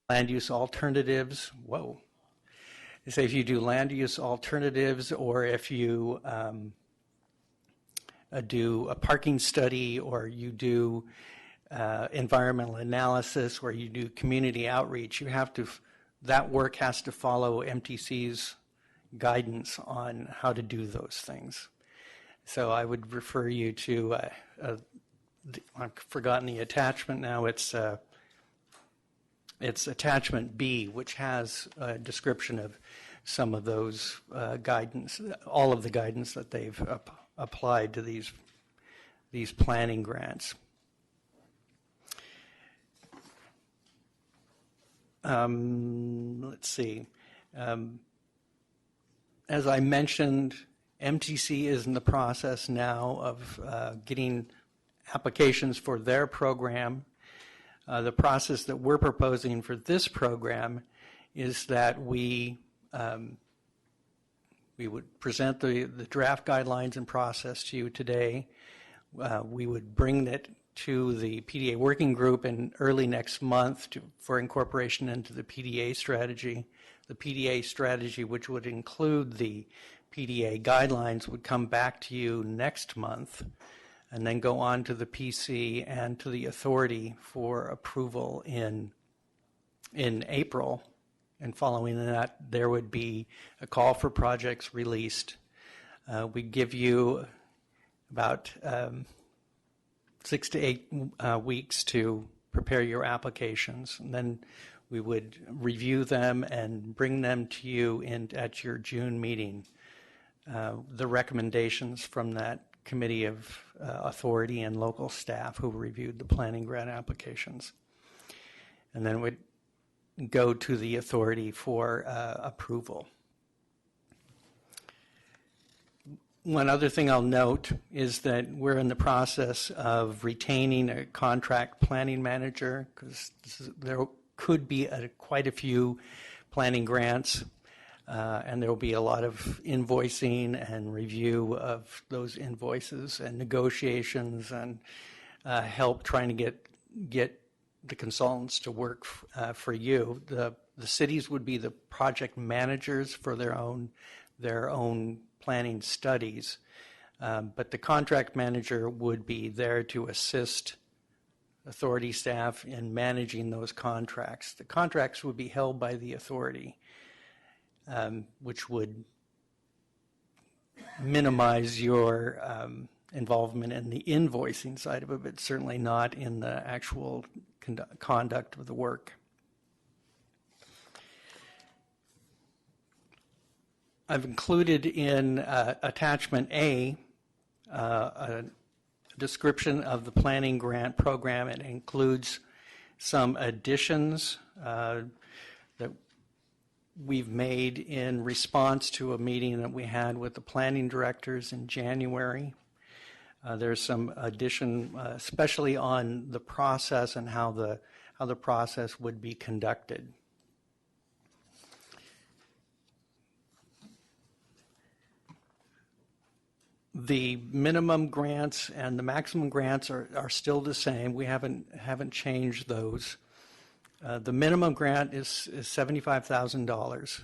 land use alternatives, say if you do land use alternatives, or if you do a parking study, or you do environmental analysis, or you do community outreach, that work has to follow MTC's guidance on how to do those things. So I would refer you to, I've forgotten the attachment now, it's attachment B, which has a description of some of those guidance, all of the guidance that they've applied to these planning grants. Let's see. As I mentioned, MTC is in the process now of getting applications for their program. The process that we're proposing for this program is that we would present the draft guidelines and process to you today. We would bring it to the PDA working group in early next month for incorporation into the PDA strategy. The PDA strategy, which would include the PDA guidelines, would come back to you next month and then go on to the PC and to the authority for approval in April. And following that, there would be a call for projects released. We give you about 6 to 8 weeks to prepare your applications, and then we would review them and bring them to you at your June meeting. The recommendations from that committee of authority and local staff who reviewed the planning grant applications. And then we'd go to the authority for approval. One other thing I'll note is that we're in the process of retaining a contract planning manager, because there could be quite a few planning grants, and there will be a lot of invoicing and review of those invoices and negotiations and help trying to get the consultants to work for you. The cities would be the project managers for their own planning studies, but the contract manager would be there to assist authority staff in managing those contracts. The contracts would be held by the authority, which would minimize your involvement in the invoicing side of it, but certainly not in the actual conduct of the work. I've included in attachment A a description of the planning grant program. It includes some additions that we've made in response to a meeting that we had with the planning directors in January. There's some addition, especially on the process and how the process would be conducted. The minimum grants and the maximum grants are still the same. We haven't changed those. The minimum grant is $75,000,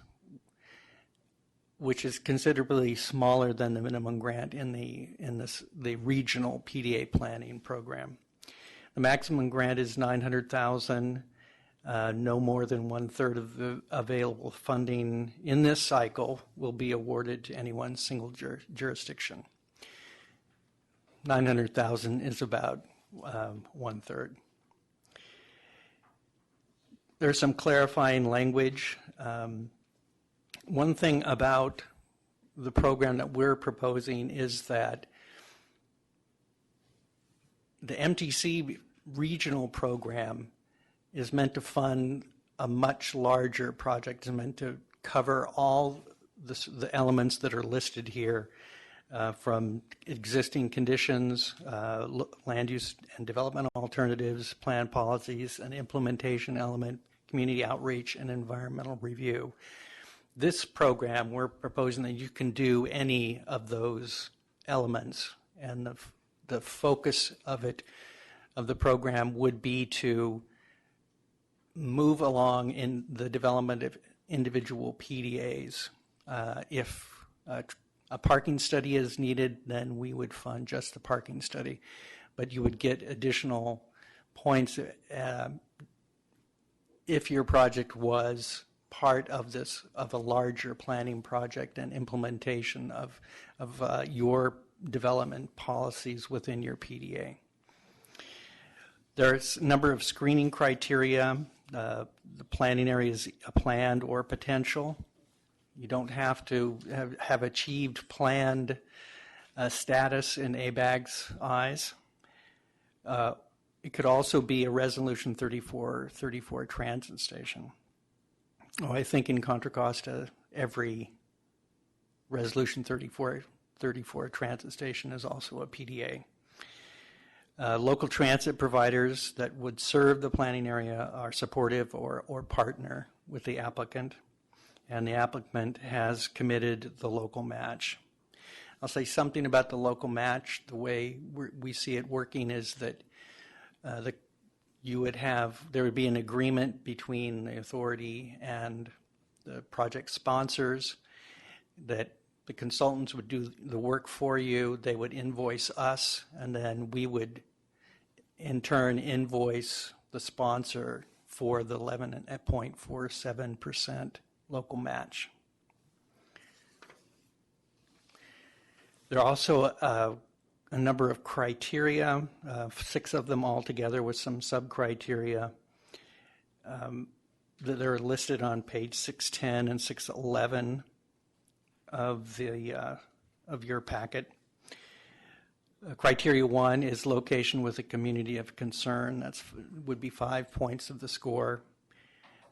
which is considerably smaller than the minimum grant in the regional PDA planning program. The maximum grant is $900,000. No more than 1/3 of the available funding in this cycle will be awarded to any one single jurisdiction. $900,000 is about 1/3. There's some clarifying language. One thing about the program that we're proposing is that the MTC regional program is meant to fund a much larger project. It's meant to cover all the elements that are listed here, from existing conditions, land use and development alternatives, plan policies, an implementation element, community outreach, and environmental review. This program, we're proposing that you can do any of those elements, and the focus of the program would be to move along in the development of individual PDAs. If a parking study is needed, then we would fund just the parking study, but you would get additional points if your project was part of a larger planning project and implementation of your development policies within your PDA. There's a number of screening criteria. The planning area is planned or potential. You don't have to have achieved planned status in ABAG's eyes. It could also be a Resolution 34 transit station. I think in Contra Costa, every Resolution 34 transit station is also a PDA. Local transit providers that would serve the planning area are supportive or partner with the applicant, and the applicant has committed the local match. I'll say something about the local match. The way we see it working is that there would be an agreement between the authority and the project sponsors that the consultants would do the work for you. They would invoice us, and then we would in turn invoice the sponsor for the 11.47% local match. There are also a number of criteria, 6 of them altogether with some sub-criteria that are listed on page 610 and 611 of your packet. Criteria 1 is location with a community of concern. That would be 5 points of the score.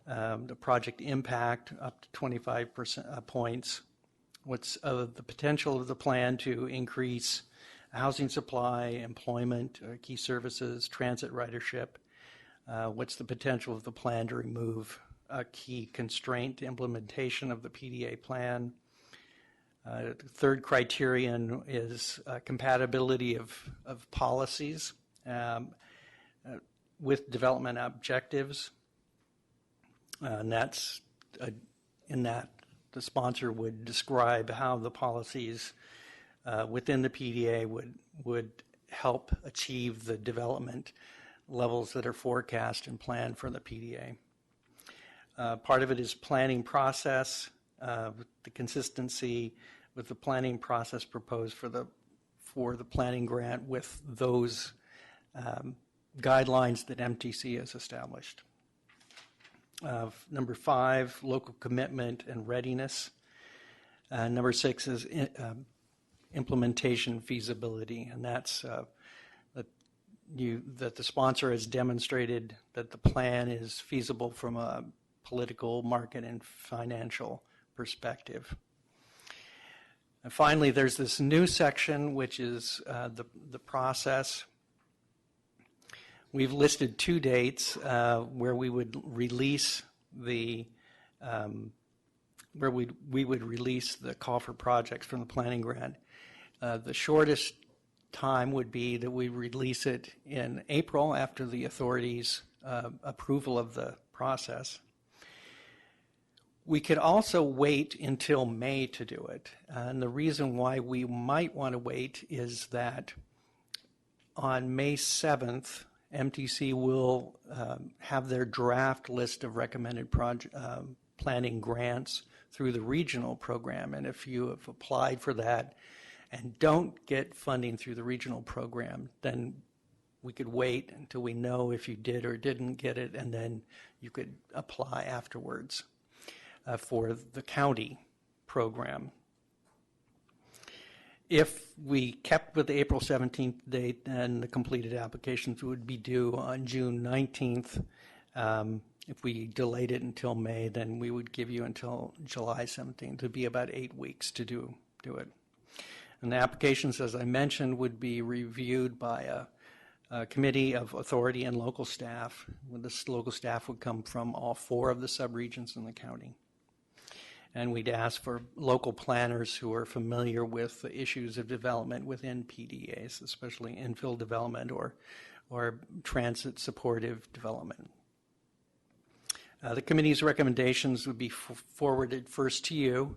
The project impact up to 25% points. What's the potential of the plan to increase housing supply, employment, key services, transit ridership? What's the potential of the plan to remove a key constraint to implementation of the PDA plan? The third criterion is compatibility of policies with development objectives. And that's in that the sponsor would describe how the policies within the PDA would help achieve the development levels that are forecast and planned for the PDA. Part of it is planning process, the consistency with the planning process proposed for the planning grant with those guidelines that MTC has established. Number 5, local commitment and readiness. Number 6 is implementation feasibility, and that's that the sponsor has demonstrated that the plan is feasible from a political, market, and financial perspective. And finally, there's this new section, which is the process. We've listed 2 dates where we would release the release the call for projects from the planning grant. The shortest time would be that we release it in April after the authority's approval of the process. We could also wait until May to do it. And the reason why we might want to wait is that on May 7th, MTC will have their draft list of recommended planning grants through the regional program. And if you have applied for that and don't get funding through the regional program, then we could wait until we know if you did or didn't get it, and then you could apply afterwards for the county program. If we kept with the April 17th date, then the completed applications would be due on June 19th. If we delayed it until May, then we would give you until July 17th. It would be about 8 weeks to do it. And the applications, as I mentioned, would be reviewed by a committee of authority and local staff. This local staff would come from all 4 of the subregions in the county. And we'd ask for local planners who are familiar with the issues of development within PDAs, especially infill development or transit supportive development. The committee's recommendations would be forwarded first to you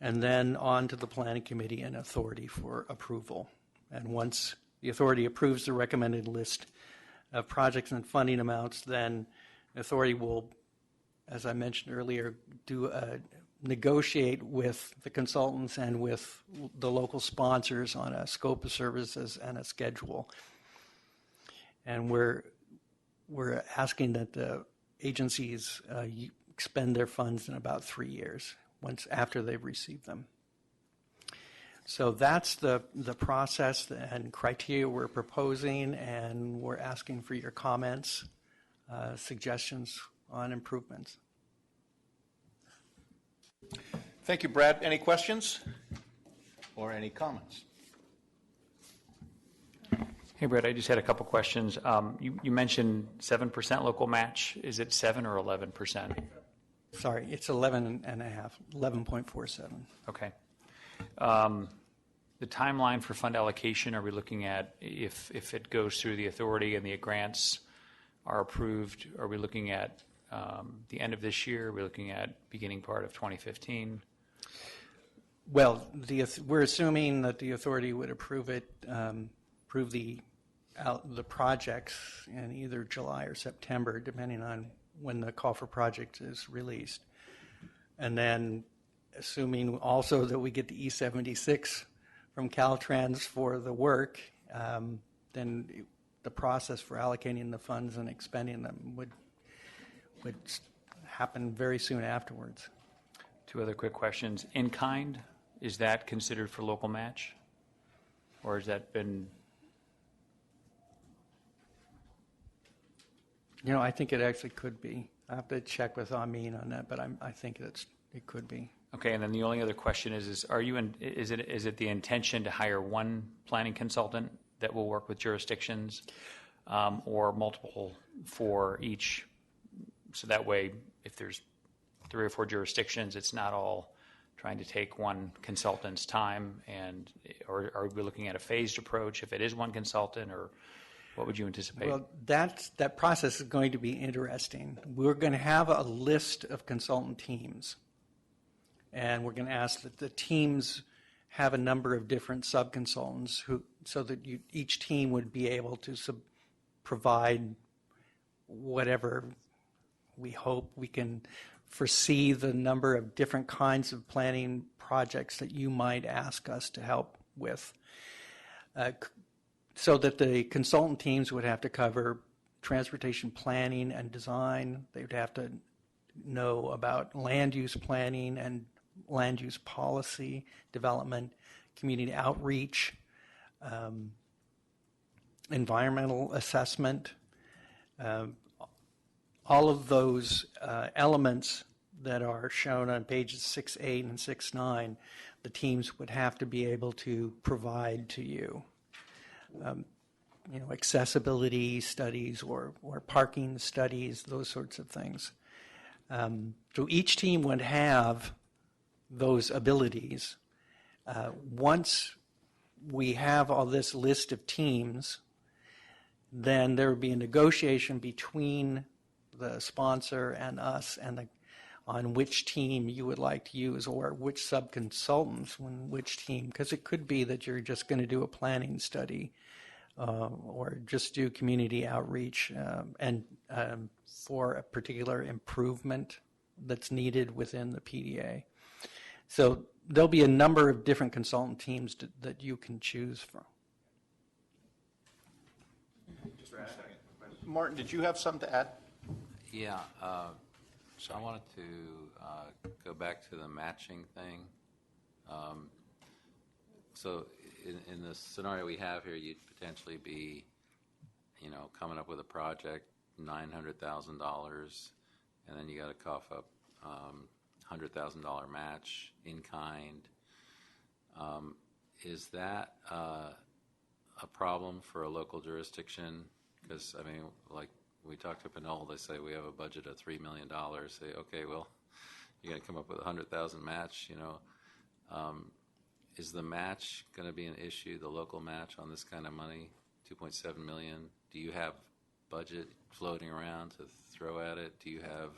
and then on to the planning committee and authority for approval. And once the authority approves the recommended list of projects and funding amounts, then authority will, as I mentioned earlier, negotiate with the consultants and with the local sponsors on a scope of services and a schedule. And we're asking that the agencies expend their funds in about 3 years, after they've received them. So that's the process and criteria we're proposing, and we're asking for your comments, suggestions on improvements. Thank you, Brad. Any questions or any comments? Hey, Brett, I just had a couple questions. You mentioned 7% local match. Is it 7 or 11%? Sorry, it's 11.47. Okay. The timeline for fund allocation, are we looking at if it goes through the authority and the grants are approved, are we looking at the end of this year? Are we looking at beginning part of 2015? Well, we're assuming that the authority would approve it, approve the projects in either July or September, depending on when the call for project is released. And then assuming also that we get the E76 from Caltrans for the work, then the process for allocating the funds and expending them would happen very soon afterwards. Two other quick questions. In kind, is that considered for local match? Or has that been? I think it actually could be. I have to check with Amin on that, but I think it could be. Okay, and then the only other question is is it the intention to hire one planning consultant that will work with jurisdictions, or multiple for each? So that way, if there's 3 or 4 jurisdictions, it's not all trying to take one consultant's time, or are we looking at a phased approach if it is one consultant, or what would you anticipate? Well, that process is going to be interesting. We're going to have a list of consultant teams, and we're going to ask that the teams have a number of different sub-consultants so that each team would be able to provide whatever we hope. We can foresee the number of different kinds of planning projects that you might ask us to help with, so that the consultant teams would have to cover transportation planning and design. They would have to know about land use planning and land use policy development, community outreach, environmental assessment, all of those elements that are shown on pages 6.8 and 6.9, the teams would have to be able to provide to you. Accessibility studies or parking studies, those sorts of things. So each team would have those abilities. Once we have all this list of teams, then there would be a negotiation between the sponsor and us on which team you would like to use, or which sub-consultants, which team, because it could be that you're just going to do a planning study or just do community outreach and for a particular improvement that's needed within the PDA. So there'll be a number of different consultant teams that you can choose from. Martin, did you have something to add? Yeah, so I wanted to go back to the matching thing. So in the scenario we have here, you'd potentially be, coming up with a project, $900,000, and then you got to cough up $100,000 match in kind. Is that a problem for a local jurisdiction? Because, like we talked to Pinole, they say we have a budget of $3 million. Say, okay, well, you're going to come up with $100,000 match, Is the match going to be an issue, the local match on this kind of money, $2.7 million? Do you have budget floating around to throw at it? Do you have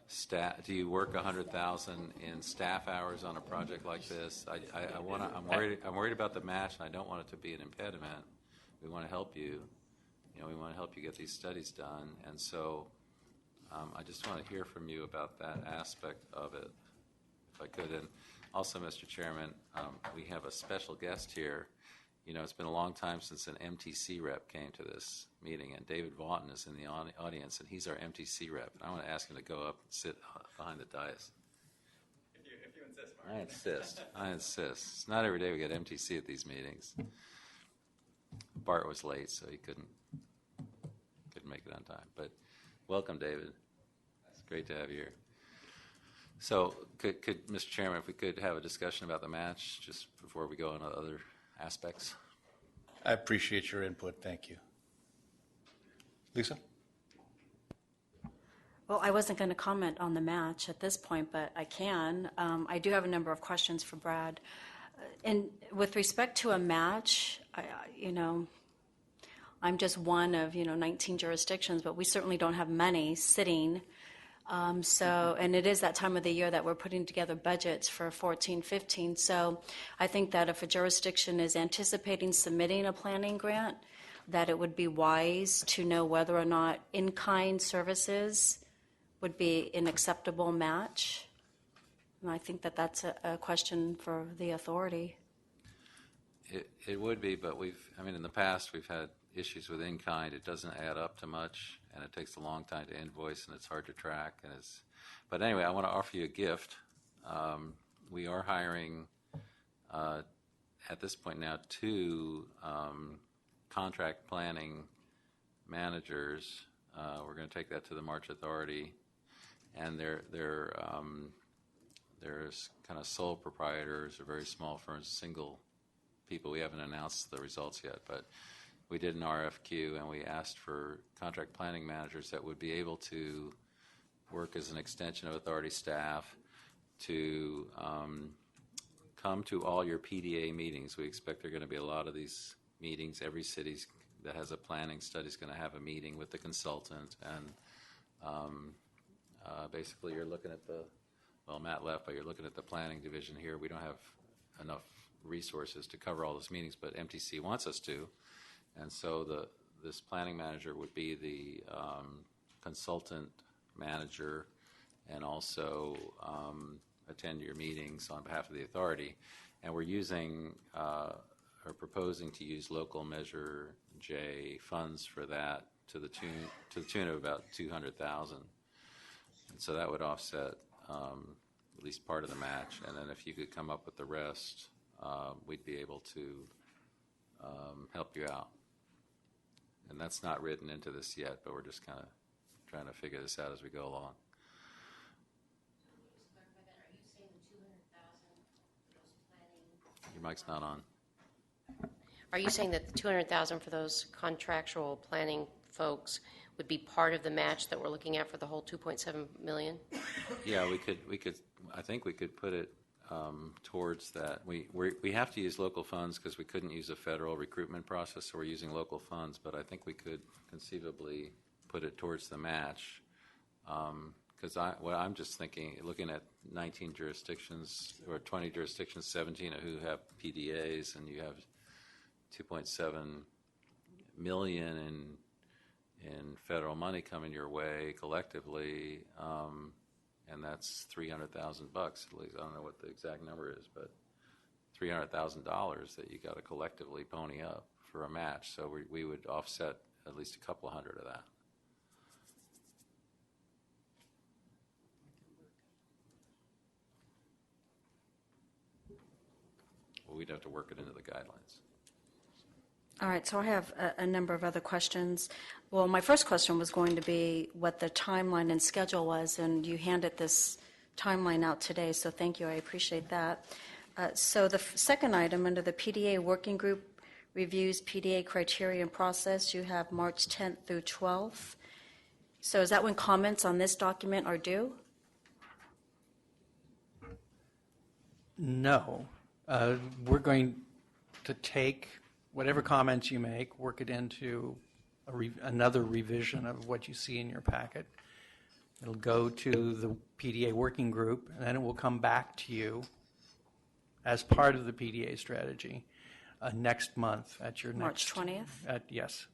staff, do you work 100,000 in staff hours on a project like this? I'm worried about the match, and I don't want it to be an impediment. We want to help you. We want to help you get these studies done, and so I just want to hear from you about that aspect of it, if I could. And also, Mr. Chairman, we have a special guest here. It's been a long time since an MTC rep came to this meeting, and David Vaughton is in the audience, and he's our MTC rep. And I want to ask him to go up and sit behind the dais. If you insist, Mark. I insist. It's not every day we get MTC at these meetings. Bart was late, so he couldn't make it on time. But welcome, David. It's great to have you here. So, could Mr. Chairman, if we could have a discussion about the match just before we go on to other aspects? I appreciate your input. Thank you. Lisa? Well, I wasn't going to comment on the match at this point, but I can. I do have a number of questions for Brad. And with respect to a match, I'm just one of 19 jurisdictions, but we certainly don't have money sitting. And it is that time of the year that we're putting together budgets for 14-15. So I think that if a jurisdiction is anticipating submitting a planning grant, that it would be wise to know whether or not in-kind services would be an acceptable match. And I think that that's a question for the authority. It would be, but in the past we've had issues with in-kind. It doesn't add up to much, and it takes a long time to invoice, and it's hard to track. But anyway, I want to offer you a gift. We are hiring, at this point now, 2 contract planning managers. We're going to take that to the March Authority, and they're kind of sole proprietors or very small firms, single people. We haven't announced the results yet, but we did an RFQ, and we asked for contract planning managers that would be able to work as an extension of authority staff to come to all your PDA meetings. We expect there are going to be a lot of these meetings. Every city that has a planning study is going to have a meeting with the consultant, and basically you're looking at Matt left, but you're looking at the planning division here. We don't have enough resources to cover all those meetings, but MTC wants us to. And so this planning manager would be the consultant manager and also attend your meetings on behalf of the authority. And we're proposing to use local Measure J funds for that to the tune of about $200,000. And so that would offset at least part of the match. And then if you could come up with the rest, we'd be able to help you out. And that's not written into this yet, but we're just kind of trying to figure this out as we go along. Are you saying the $200,000 for those planning? Your mic's not on. Are you saying that the $200,000 for those contractual planning folks would be part of the match that we're looking at for the whole $2.7 million? Yeah, we could. I think we could put it towards that. We have to use local funds because we couldn't use a federal recruitment process, so we're using local funds. But I think we could conceivably put it towards the match. Because I'm just thinking, looking at 19 jurisdictions or 20 jurisdictions, 17 who have PDAs, and you have 2.7 million in federal money coming your way collectively, and that's $300,000 at least. I don't know what the exact number is, but $300,000 that you got to collectively pony up for a match. So we would offset at least a couple hundred of that. Well, we'd have to work it into the guidelines. All right, so I have a number of other questions. Well, my first question was going to be what the timeline and schedule was, and you handed this timeline out today, so thank you. I appreciate that. So the second item under the PDA working group reviews PDA criteria and process, you have March 10th through 12th. So is that when comments on this document are due? No. We're going to take whatever comments you make, work it into another revision of what you see in your packet. It'll go to the PDA working group, and then it will come back to you as part of the PDA strategy next month at your next... March 20th? Yes.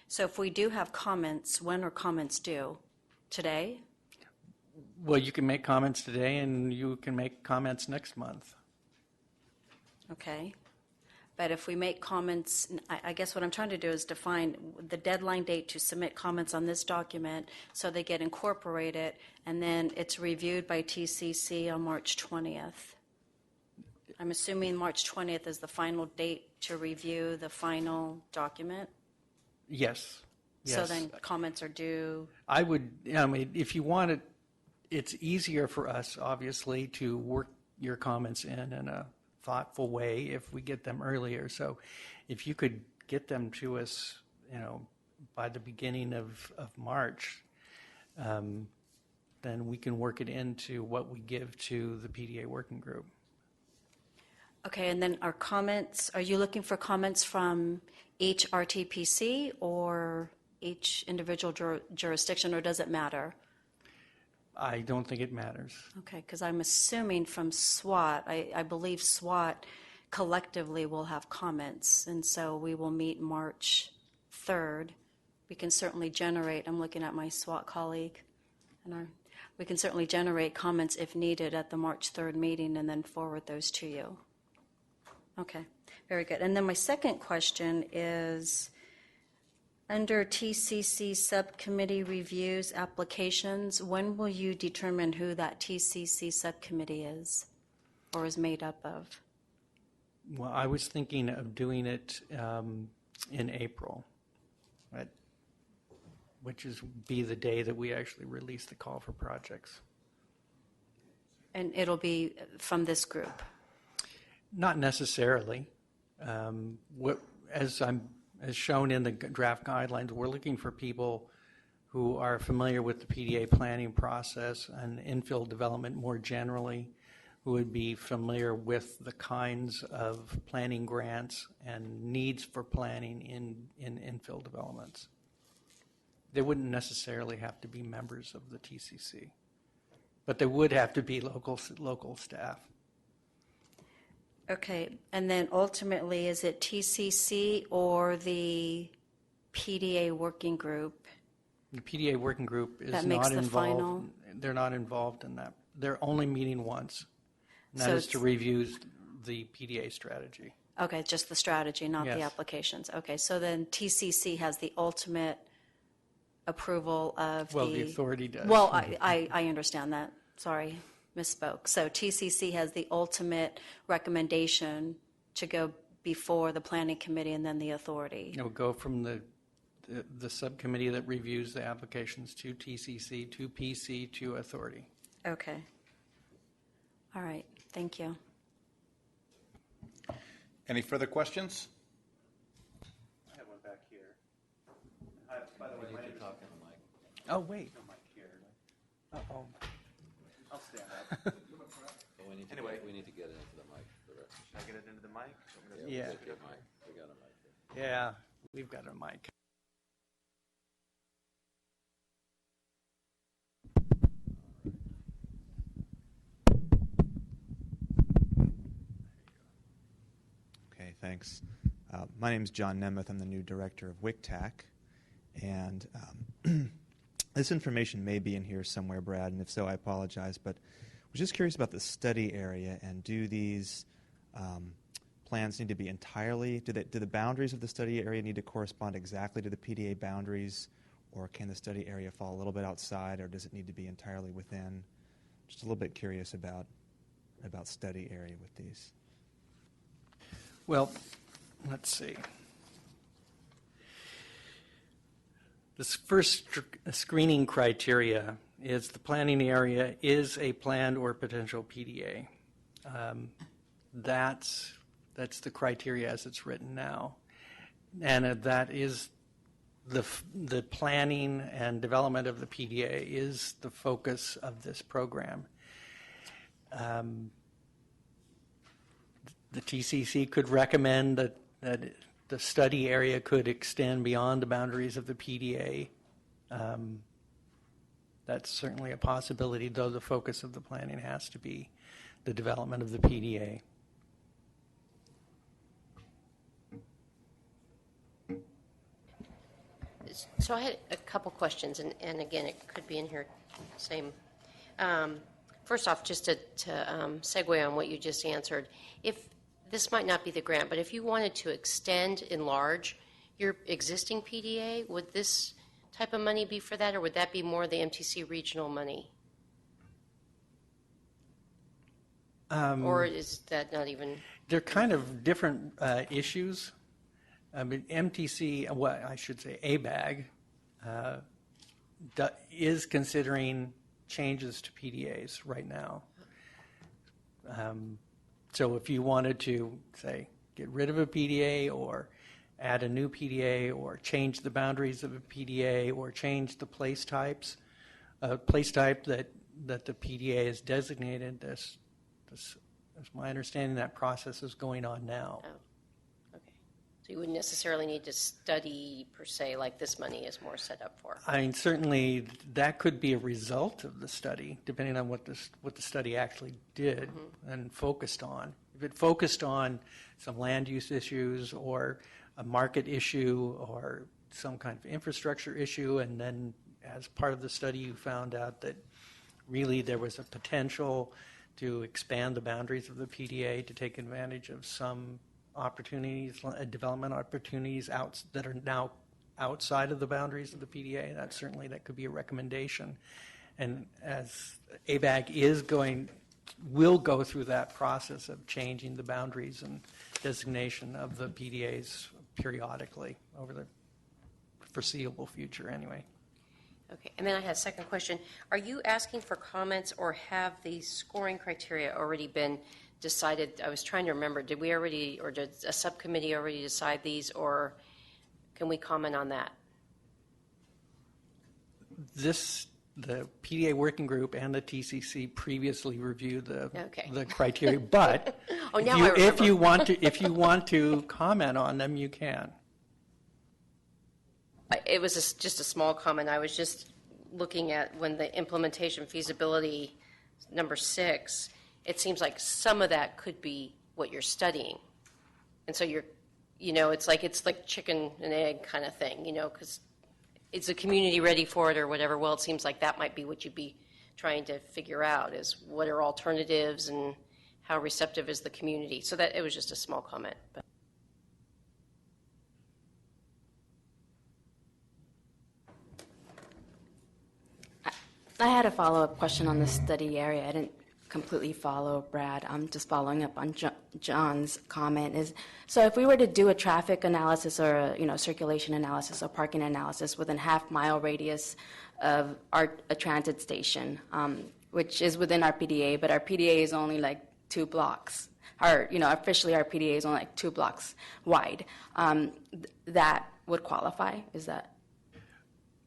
So if we do have comments, when are comments due? Today? Well, you can make comments today, and you can make comments next month. Okay. But if we make comments, I guess what I'm trying to do is define the deadline date to submit comments on this document so they get incorporated, and then it's reviewed by TCC on March 20th. I'm assuming March 20th is the final date to review the final document? Yes. Yes. So then comments are due, I would, I mean, if you want it, it's easier for us, obviously, to work your comments in a thoughtful way if we get them earlier. So if you could get them to us, by the beginning of March, then we can work it into what we give to the PDA working group. okay, and then our comments, are you looking for comments from each RTPC or each individual jurisdiction, or does it matter? I don't think it matters. Okay, because I'm assuming from SWAT, I believe SWAT collectively will have comments, and so we will meet March 3rd. We can certainly generate, I'm looking at my SWAT colleague, and we can certainly generate comments if needed at the March 3rd meeting and then forward those to you. Okay, very good. And then my second question is, under TCC subcommittee reviews applications, when will you determine who that TCC subcommittee is or is made up of? Well, I was thinking of doing it in April, right? Which is be the day that we actually release the call for projects. And it'll be from this group? Not necessarily. As shown in the draft guidelines, we're looking for people who are familiar with the PDA planning process and infill development more generally, who would be familiar with the kinds of planning grants and needs for planning in infill developments. They wouldn't necessarily have to be members of the TCC, but they would have to be local staff. Okay, and then ultimately, is it TCC or the PDA working group? The PDA working group is That makes not the involved. final? They're not involved in that. They're only meeting once. And that So is to it's- review the PDA strategy. Okay, just the strategy, not the Yes. applications. Okay, so then TCC has the ultimate approval of Well, the authority does. Well, I understand that. Sorry, misspoke. So TCC has the ultimate recommendation to go before the planning committee and then the authority. It would go from the subcommittee that reviews the applications to TCC, to PC, to authority. Okay. All right, thank you. Any further questions? I have one back here. By the way, my name is... Talking to Mike. Oh, wait. Uh-oh. I'll stand up. But we need to get it into the mic for the rest. Should I get it into the mic? Yeah. Get your mic. We got a mic here. Yeah, we've got a mic. Okay, thanks. My name is John Nemeth. I'm the new director of WICTAC. And this information may be in here somewhere, Brad, and if so, I apologize. But I was just curious about the study area, and do these plans need to be entirely, do the boundaries of the study area need to correspond exactly to the PDA boundaries, or can the study area fall a little bit outside, or does it need to be entirely within? Just a little bit curious about study area with these. Well, let's see. This first screening criteria is the planning area is a planned or potential PDA. That's the criteria as it's written now. And that is the planning and development of the PDA is the focus of this program. The TCC could recommend that the study area could extend beyond the boundaries of the PDA. That's certainly a possibility, though the focus of the planning has to be the development of the PDA. So I had a couple questions, and again, it could be in here, same. First off, just to segue on what you just answered, if this might not be the grant, but if you wanted to extend, enlarge your existing PDA, would this type of money be for that, or would that be more the MTC regional money? Or is that not even? They're kind of different issues. I mean, MTC, what I should say, ABAG, is considering changes to PDAs right now. So if you wanted to, say, get rid of a PDA or add a new PDA or change the boundaries of a PDA or change the place types, place type that the PDA is designated, that's my understanding that process is going on now. Oh, okay. So you wouldn't necessarily need to study, per se, like this money is more set up for. I mean, certainly that could be a result of the study, depending on what the study actually did and focused on. If it focused on some land use issues or a market issue or some kind of infrastructure issue, and then as part of the study you found out that really there was a potential to expand the boundaries of the PDA to take advantage of some opportunities, development opportunities that are now outside of the boundaries of the PDA, that could be a recommendation. And as ABAG will go through that process of changing the boundaries and designation of the PDAs periodically over the foreseeable future anyway. Okay, and then I had a second question. Are you asking for comments, or have the scoring criteria already been decided? I was trying to remember, did a subcommittee already decide these, or can we comment on that? The PDA working group and the TCC previously reviewed the Okay. criteria, but Oh, now I if you remember. if you want to comment on them, you can. It was just a small comment. I was just looking at when the implementation feasibility number 6, it seems like some of that could be what you're studying. And so it's like chicken and egg kind of thing, because is the community ready for it or whatever? Well, it seems like that might be what you'd be trying to figure out, is what are alternatives and how receptive is the community. So that it was just a small comment. But. I had a follow-up question on the study area. I didn't completely follow Brad. I'm just following up on John's comment. So if we were to do a traffic analysis or a circulation analysis or parking analysis within half-mile radius of a transit station, which is within our PDA, but our PDA is only like 2 blocks. Officially our PDA is only like 2 blocks wide. That would qualify? Is that?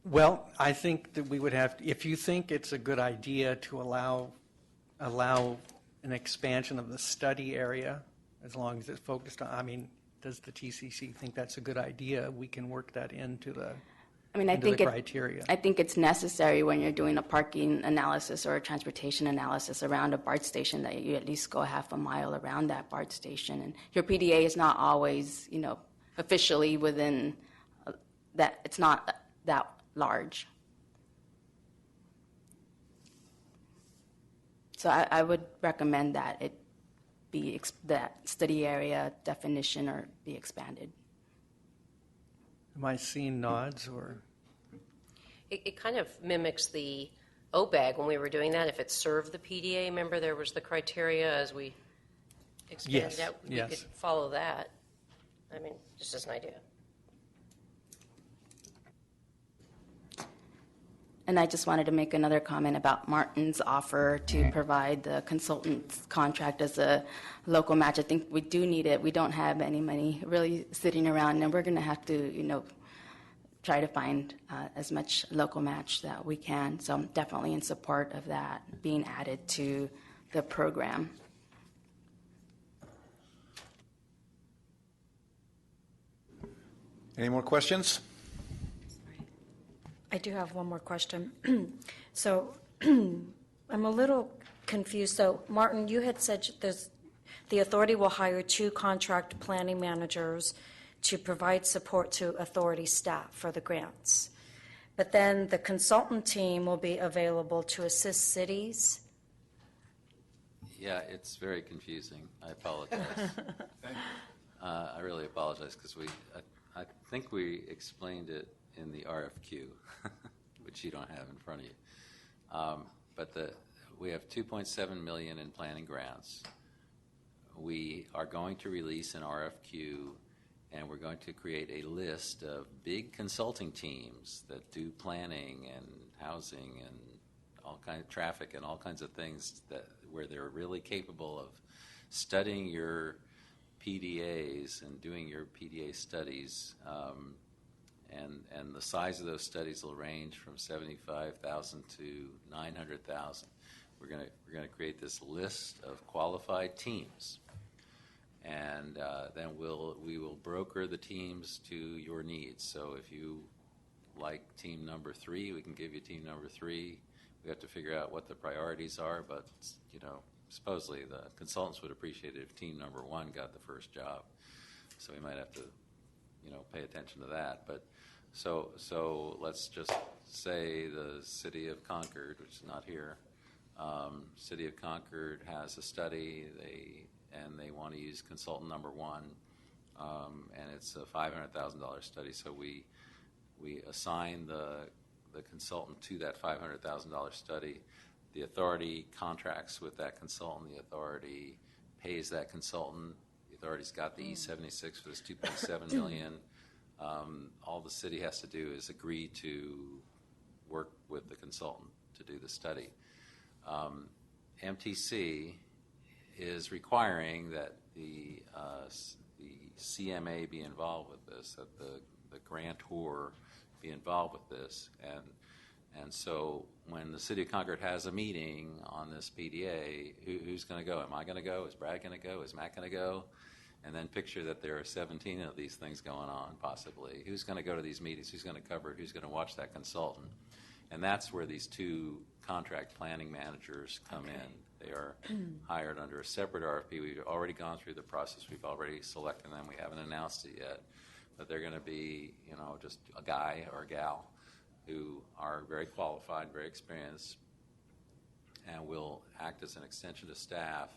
Well, I think that we would have, if you think it's a good idea to allow an expansion of the study area, as long as it's focused on, does the TCC think that's a good idea? We can work that into the criteria. I think it's necessary when you're doing a parking analysis or a transportation analysis around a BART station that you at least go half a mile around that BART station. And your PDA is not always, officially within that, it's not that large. So I would recommend that it be that study area definition or be expanded. Am I seeing nods or? It kind of mimics the OBAG when we were doing that. If it served the PDA, remember there was the criteria as we expanded Yes, out. We yes. could follow that. Just as an idea. And I just wanted to make another comment about Martin's offer to provide the consultant's contract as a local match. I think we do need it. We don't have any money really sitting around, and we're going to have to, try to find as much local match that we can. So I'm definitely in support of that being added to the program. Any more questions? I do have one more question. So I'm a little confused. So Martin, you had said the authority will hire 2 contract planning managers to provide support to authority staff for the grants. But then the consultant team will be available to assist cities. Yeah, it's very confusing. I apologize. I really apologize because I think we explained it in the RFQ, which you don't have in front of you. But we have $2.7 million in planning grants. We are going to release an RFQ, and we're going to create a list of big consulting teams that do planning and housing and all kinds of traffic and all kinds of things where they're really capable of studying your PDAs and doing your PDA studies. And the size of those studies will range from 75,000 to 900,000. We're going to create this list of qualified teams, and then we will broker the teams to your needs. So if you like team number 3, we can give you team number 3. We have to figure out what the priorities are, but supposedly the consultants would appreciate it if team number 1 got the first job. So we might have to pay attention to that. But so let's just say the city of Concord, which is not here, city of Concord has a study, they want to use consultant number 1, and it's a $500,000 study. So we assign the consultant to that $500,000 study. The authority contracts with that consultant. The authority pays that consultant. The authority's got the E76 for this $2.7 million. All the city has to do is agree to work with the consultant to do the study. MTC is requiring that the CMA be involved with this, that the grantor be involved with this, and so when the city of Concord has a meeting on this PDA, who's going to go? Am I going to go? Is Brad going to go? Is Matt going to go? And then picture that there are 17 of these things going on, possibly. Who's going to go to these meetings? Who's going to cover it? Who's going to watch that consultant? And that's where these 2 contract planning managers come in. They are hired under a separate RFP. We've already gone through the process. We've already selected them. We haven't announced it yet. But they're going to be, just a guy or a gal who are very qualified, very experienced, and will act as an extension to staff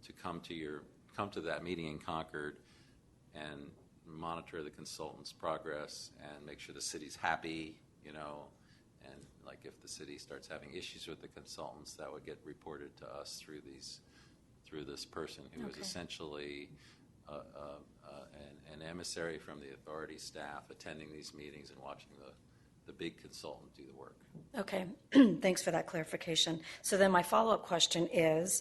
to come to that meeting in Concord and monitor the consultant's progress and make sure the city's happy, and like if the city starts having issues with the consultants, that would get reported to us through this person who is essentially an emissary from the authority staff attending these meetings and watching the big consultant do the work. Okay, thanks for that clarification. So then my follow-up question is,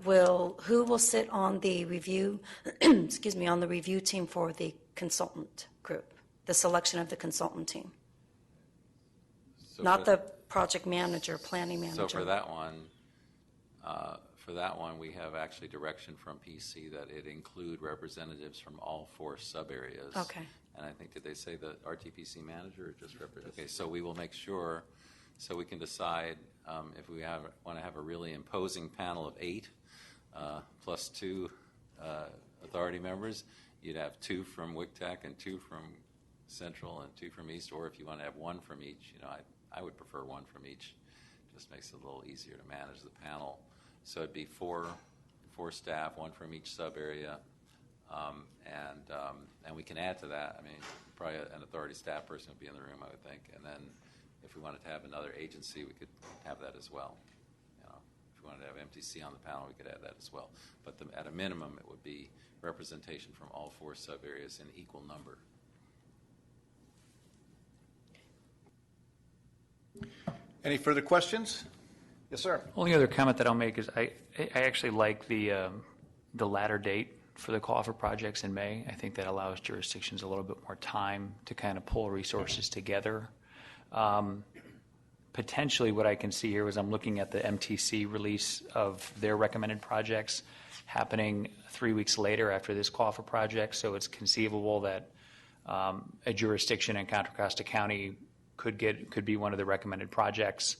who will sit on the review, on the review team for the consultant group, the selection of the consultant team? So Not the project manager, planning manager. So for that one, we have actually direction from PC that it include representatives from all 4 sub-areas. Okay. And I think, did they say the RTPC manager or just representative? Okay, so we will make sure, so we can decide if we want to have a really imposing panel of 8 plus 2 authority members. You'd have 2 from WICTAC and 2 from Central and 2 from East, or if you want to have 1 from each, I would prefer 1 from each. Just makes it a little easier to manage the panel. So it'd be 4 staff, 1 from each sub area, and we can add to that. I mean, probably an authority staff person would be in the room, I would think. And then if we wanted to have another agency, we could have that as well. If we wanted to have MTC on the panel, we could add that as well. But at a minimum, it would be representation from all 4 sub areas in equal number. Any further questions? Yes, sir. Only other comment that I'll make is I actually like the latter date for the call for projects in May. I think that allows jurisdictions a little bit more time to kind of pull resources together. Potentially what I can see here is I'm looking at the MTC release of their recommended projects happening 3 weeks later after this call for projects. So it's conceivable that a jurisdiction in Contra Costa County could be one of the recommended projects,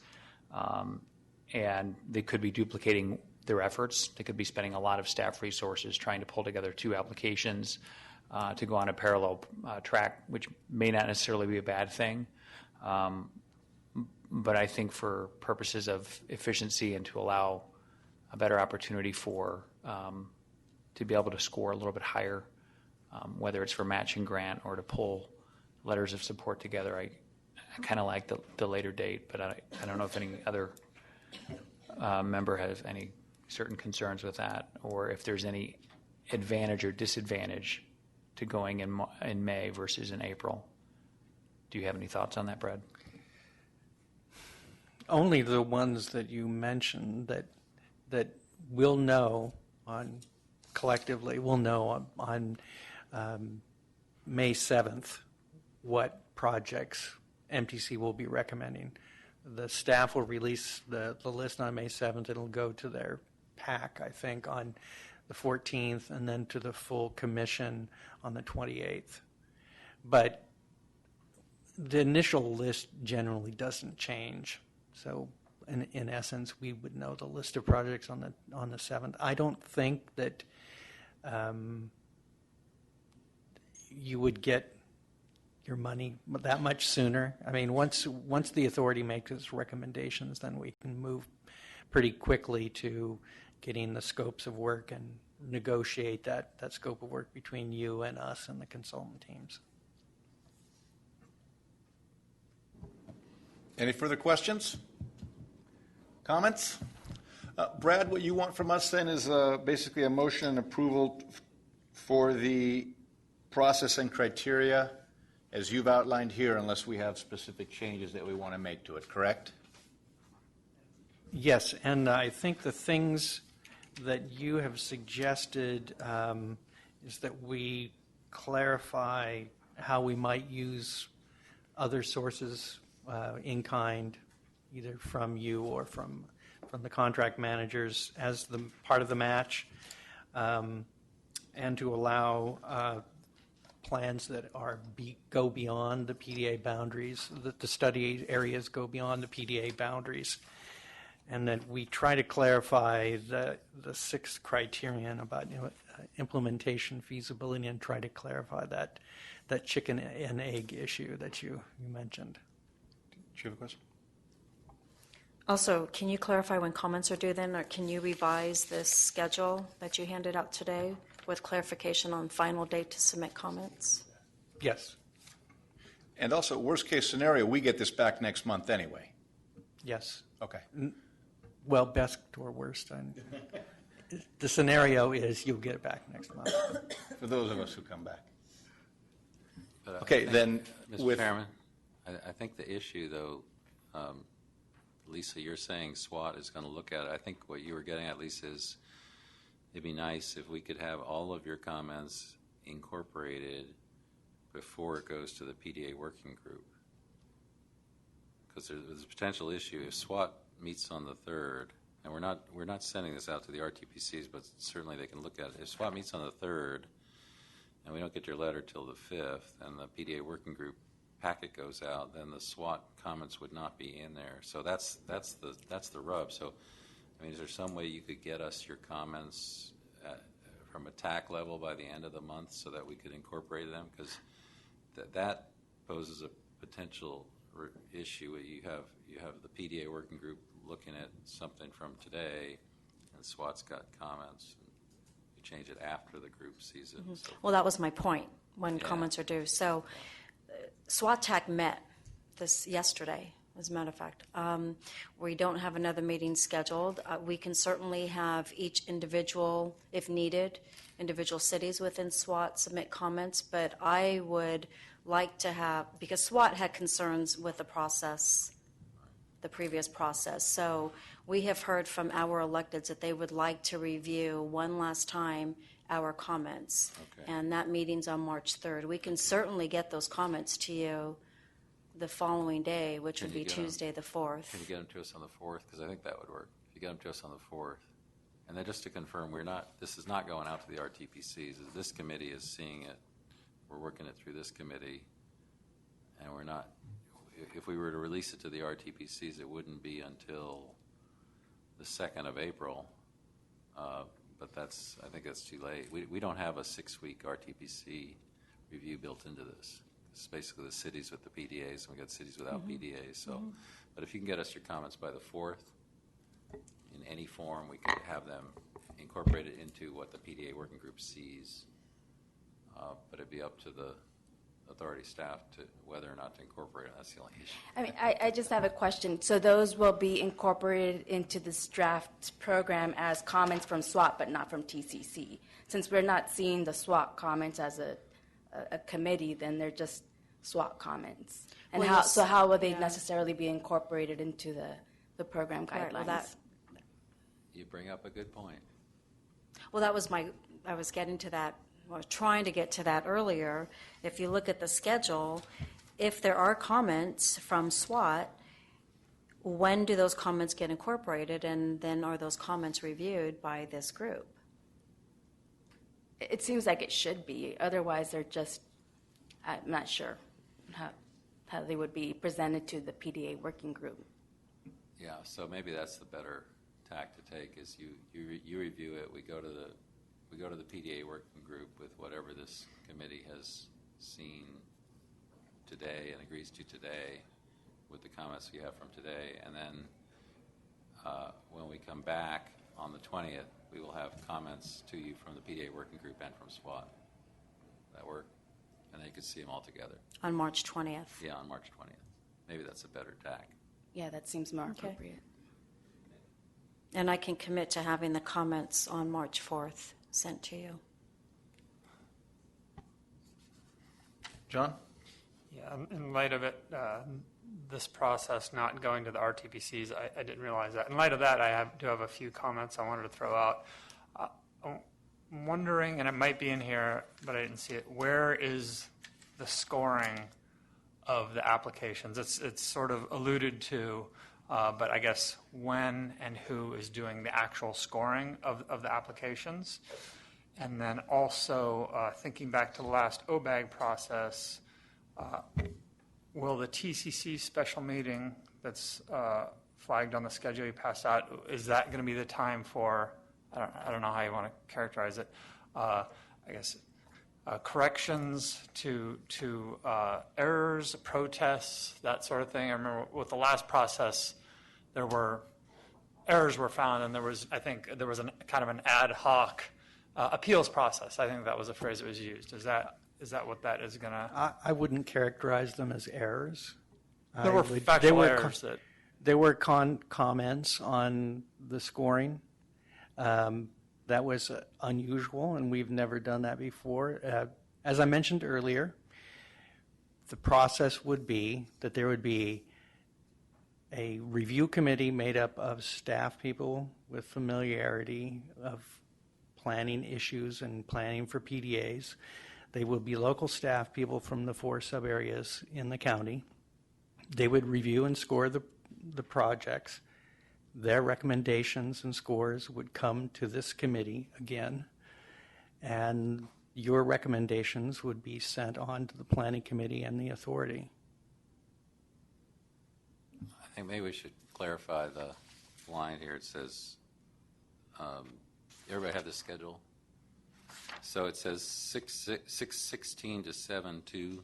and they could be duplicating their efforts. They could be spending a lot of staff resources trying to pull together 2 applications to go on a parallel track, which may not necessarily be a bad thing. But I think for purposes of efficiency and to allow a better opportunity for to be able to score a little bit higher, whether it's for matching grant or to pull letters of support together, I kind of like the later date, but I don't know if any other member has any certain concerns with that, or if there's any advantage or disadvantage to going in May versus in April. Do you have any thoughts on that, Brad? Only the ones that you mentioned that we'll know on collectively, we'll know on May 7th what projects MTC will be recommending. The staff will release the list on May 7th. It'll go to their PAC, I think, on the 14th, and then to the full commission on the 28th. But the initial list generally doesn't change. So in essence, we would know the list of projects on the 7th. I don't think that you would get your money that much sooner. I mean, once the authority makes its recommendations, then we can move pretty quickly to getting the scopes of work and negotiate that scope of work between you and us and the consultant teams. Any further questions? Comments? Brad, what you want from us then is basically a motion and approval for the process and criteria as you've outlined here, unless we have specific changes that we want to make to it, correct? Yes, and I think the things that you have suggested is that we clarify how we might use other sources in kind, either from you or from the contract managers as the part of the match, and to allow plans that go beyond the PDA boundaries, that the study areas go beyond the PDA boundaries, and that we try to clarify the 6th criterion about implementation feasibility, and try to clarify that chicken and egg issue that you mentioned. Do you have a question? Also, can you clarify when comments are due then, or can you revise this schedule that you handed out today with clarification on final date to submit comments? Yes. And also, worst case scenario, we get this back next month anyway. Yes. Okay. Well, best or worst. The scenario is you'll get it back next month. For those of us who come back. But I Okay, think, then Mr. Chairman, I think the issue, though, Lisa, you're saying SWAT is going to look at it. I think what you were getting at, Lisa, is it'd be nice if we could have all of your comments incorporated before it goes to the PDA working group. Because there's a potential issue if SWAT meets on the 3rd, and we're not sending this out to the RTPCs, but certainly they can look at it. If SWAT meets on the 3rd, and we don't get your letter till the 5th, and the PDA working group packet goes out, then the SWAT comments would not be in there. So that's the rub. So, I mean, is there some way you could get us your comments from a TAC level by the end of the month so that we could incorporate them? Because that poses a potential issue. You have the PDA working group looking at something from today, and SWAT's got comments. And you change it after the group sees it. Mm-hmm. So well, that was my point when comments are due. So SWAT TAC met this yesterday, as a matter of fact. We don't have another meeting scheduled. We can certainly have each individual, if needed, individual cities within SWAT submit comments, but I would like to have, because SWAT had concerns with the process, the previous process. So we have heard from our electeds that they would like to review one last time our comments. Okay. And that meeting's on March 3rd. We can certainly get those comments to you the following day, which would be Tuesday the 4th. Can you get them to us on the 4th? Because I think that would work. If you get them to us on the 4th. And then just to confirm, this is not going out to the RTPCs. This committee is seeing it. We're working it through this committee. And if we were to release it to the RTPCs, it wouldn't be until the 2nd of April. But I think that's too late. We don't have a 6-week RTPC review built into this. It's basically the cities with the PDAs, and we got cities without PDAs. So, but if you can get us your comments by the 4th, in any form, we could have them incorporated into what the PDA working group sees. But it'd be up to the authority staff to whether or not to incorporate it. That's the only issue. I mean, I just have a question. So those will be incorporated into this draft program as comments from SWAT, but not from TCC. Since we're not seeing the SWAT comments as a committee, then they're just SWAT comments. And Well, how will they yeah. necessarily be incorporated into the program Right, well, guidelines? You bring up a good point. Well, I was getting to that, or trying to get to that earlier. If you look at the schedule, if there are comments from SWAT, when do those comments get incorporated, and then are those comments reviewed by this group? It seems like it should be. Otherwise, they're just, I'm not sure how they would be presented to the PDA working group. Yeah, so maybe that's the better tack to take is you review it. We go to the PDA working group with whatever this committee has seen today and agrees to today with the comments we have from today. And then when we come back on the 20th, we will have comments to you from the PDA working group and from SWAT. That work? And then you can see them all together. On March 20th? Yeah, on March 20th. Maybe that's a better tack. Yeah, that seems more Okay. appropriate. And I can commit to having the comments on March 4th sent to you. John? Yeah, in light of it, this process not going to the RTPCs, I didn't realize that. In light of that, I do have a few comments I wanted to throw out. I'm wondering, and it might be in here, but I didn't see it, where is the scoring of the applications? It's sort of alluded to, but I guess when and who is doing the actual scoring of the applications? And then also, thinking back to the last OBAG process, will the TCC special meeting that's flagged on the schedule you passed out, is that going to be the time for, I don't know how you want to characterize it, I guess, corrections to errors, protests, that sort of thing? I remember with the last process, there were errors were found, and there was, I think, there was kind of an ad hoc appeals process. I think that was a phrase that was used. Is that what that is going to? I wouldn't characterize them as errors. There were factual errors that. There were comments on the scoring. That was unusual, and we've never done that before. As I mentioned earlier, the process would be that there would be a review committee made up of staff people with familiarity of planning issues and planning for PDAs. They would be local staff people from the 4 sub-areas in the county. They would review and score the projects. Their recommendations and scores would come to this committee again, and your recommendations would be sent on to the planning committee and the authority. I think maybe we should clarify the line here. It says, everybody have the schedule? So it says 6:16 to 7:2.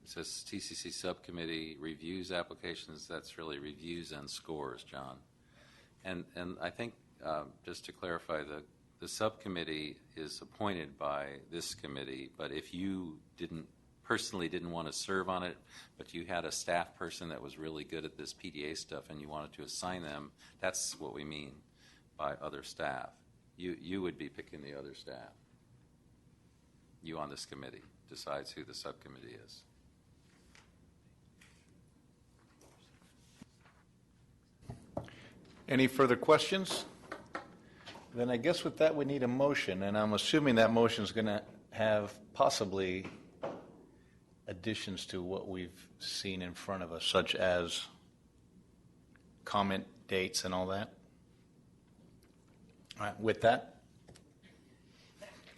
It says TCC subcommittee reviews applications. That's really reviews and scores, John. And I think, just to clarify, the subcommittee is appointed by this committee, but if you personally didn't want to serve on it, but you had a staff person that was really good at this PDA stuff and you wanted to assign them, that's what we mean by other staff. You would be picking the other staff. You on this committee decides who the subcommittee is. Any further questions? Then I guess with that, we need a motion, and I'm assuming that motion is going to have possibly additions to what we've seen in front of us, such as comment dates and all that. All right, with that,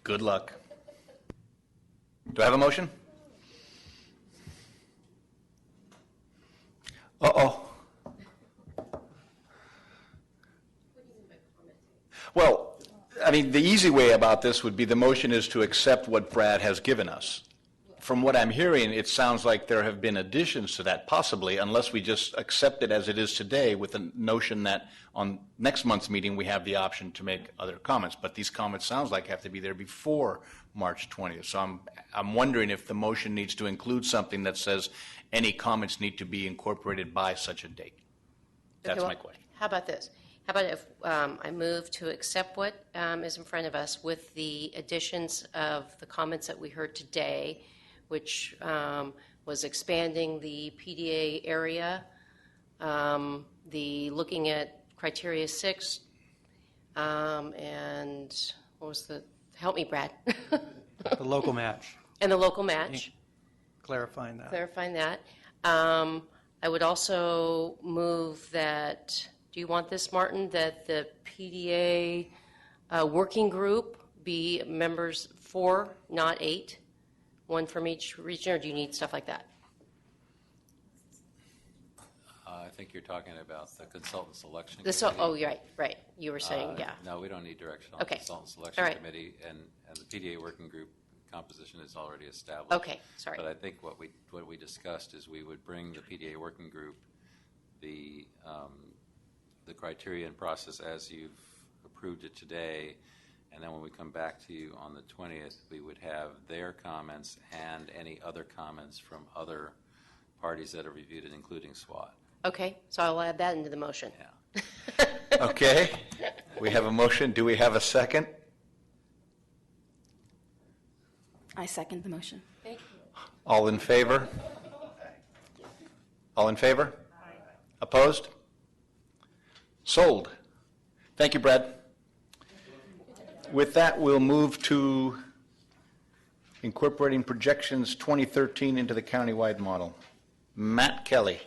good luck. Do I have a motion? Uh-oh. Well, I mean, the easy way about this would be the motion is to accept what Brad has given us. From what I'm hearing, it sounds like there have been additions to that, possibly, unless we just accept it as it is today with the notion that on next month's meeting, we have the option to make other comments. But these comments sounds like have to be there before March 20th. So I'm wondering if the motion needs to include something that says any comments need to be incorporated by such a date. That's Okay, my well, question. How about this? How about if I move to accept what is in front of us with the additions of the comments that we heard today, which was expanding the PDA area, the looking at criteria 6, and what was help me, Brad, The local match, and the local match. clarifying that. Clarifying that. I would also move that, do you want this, Martin, that the PDA working group be members 4, not 8, one from each region, or do you need stuff like that? I think you're talking about the consultant selection Oh, committee. you're right. You were saying, yeah. No, we don't need direction on Okay. the consultant selection All right. committee, and the PDA working group composition is already established. Okay, sorry. But I think what we discussed is we would bring the PDA working group the criteria and process as you've approved it today, and then when we come back to you on the 20th, we would have their comments and any other comments from other parties that have reviewed it, including SWAT. Okay, so I'll add that into the motion. Yeah. Okay, we have a motion. Do we have a second? I second the motion. Thank you. All in favor? All in favor? Opposed? Sold. Thank you, Brad. With that, we'll move to incorporating projections 2013 into the countywide model. Matt Kelly.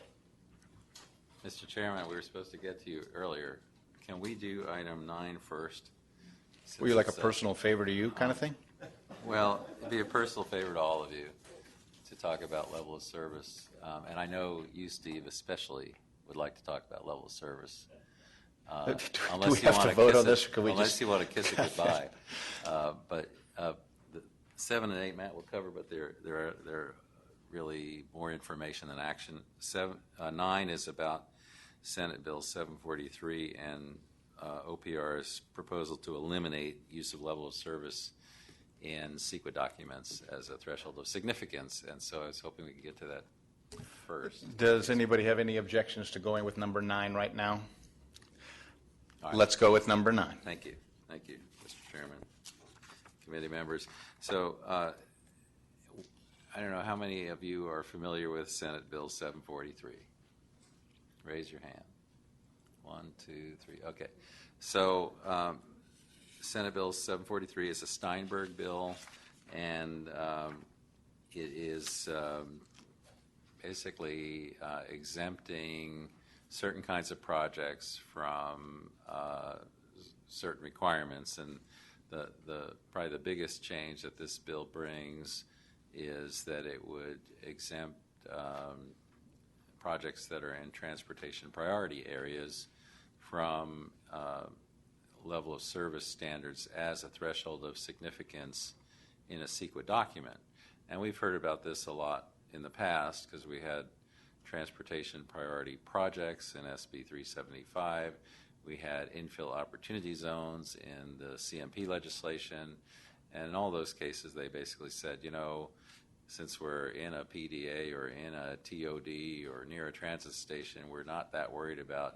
Mr. Chairman, we were supposed to get to you earlier. Can we do item 9 first? Were you like a Since it's, personal favor to you kind of thing? Well, it'd be a personal favor to all of you to talk about level of service. And I know you, Steve, especially would like to talk about level of service. Do Unless we you have want to vote on kiss this, it- or can we Unless just? you want to kiss it goodbye. But the 7 and 8, Matt will cover, but they're really more information than action. 9 is about Senate Bill 743 and OPR's proposal to eliminate use of level of service in CEQA documents as a threshold of significance. And so I was hoping we could get to that first. Does anybody have any objections to going with number 9 right now? All right. Let's go with number 9. Thank you, Mr. Chairman, committee members. So I don't know how many of you are familiar with Senate Bill 743. Raise your hand. 1, 2, 3. Okay. So Senate Bill 743 is a Steinberg bill, and it is basically exempting certain kinds of projects from certain requirements. And probably the biggest change that this bill brings is that it would exempt projects that are in transportation priority areas from level of service standards as a threshold of significance in a CEQA document. And we've heard about this a lot in the past because we had transportation priority projects in SB 375. We had infill opportunity zones in the CMP legislation. And in all those cases, they basically said, you know, since we're in a PDA or in a TOD or near a transit station, we're not that worried about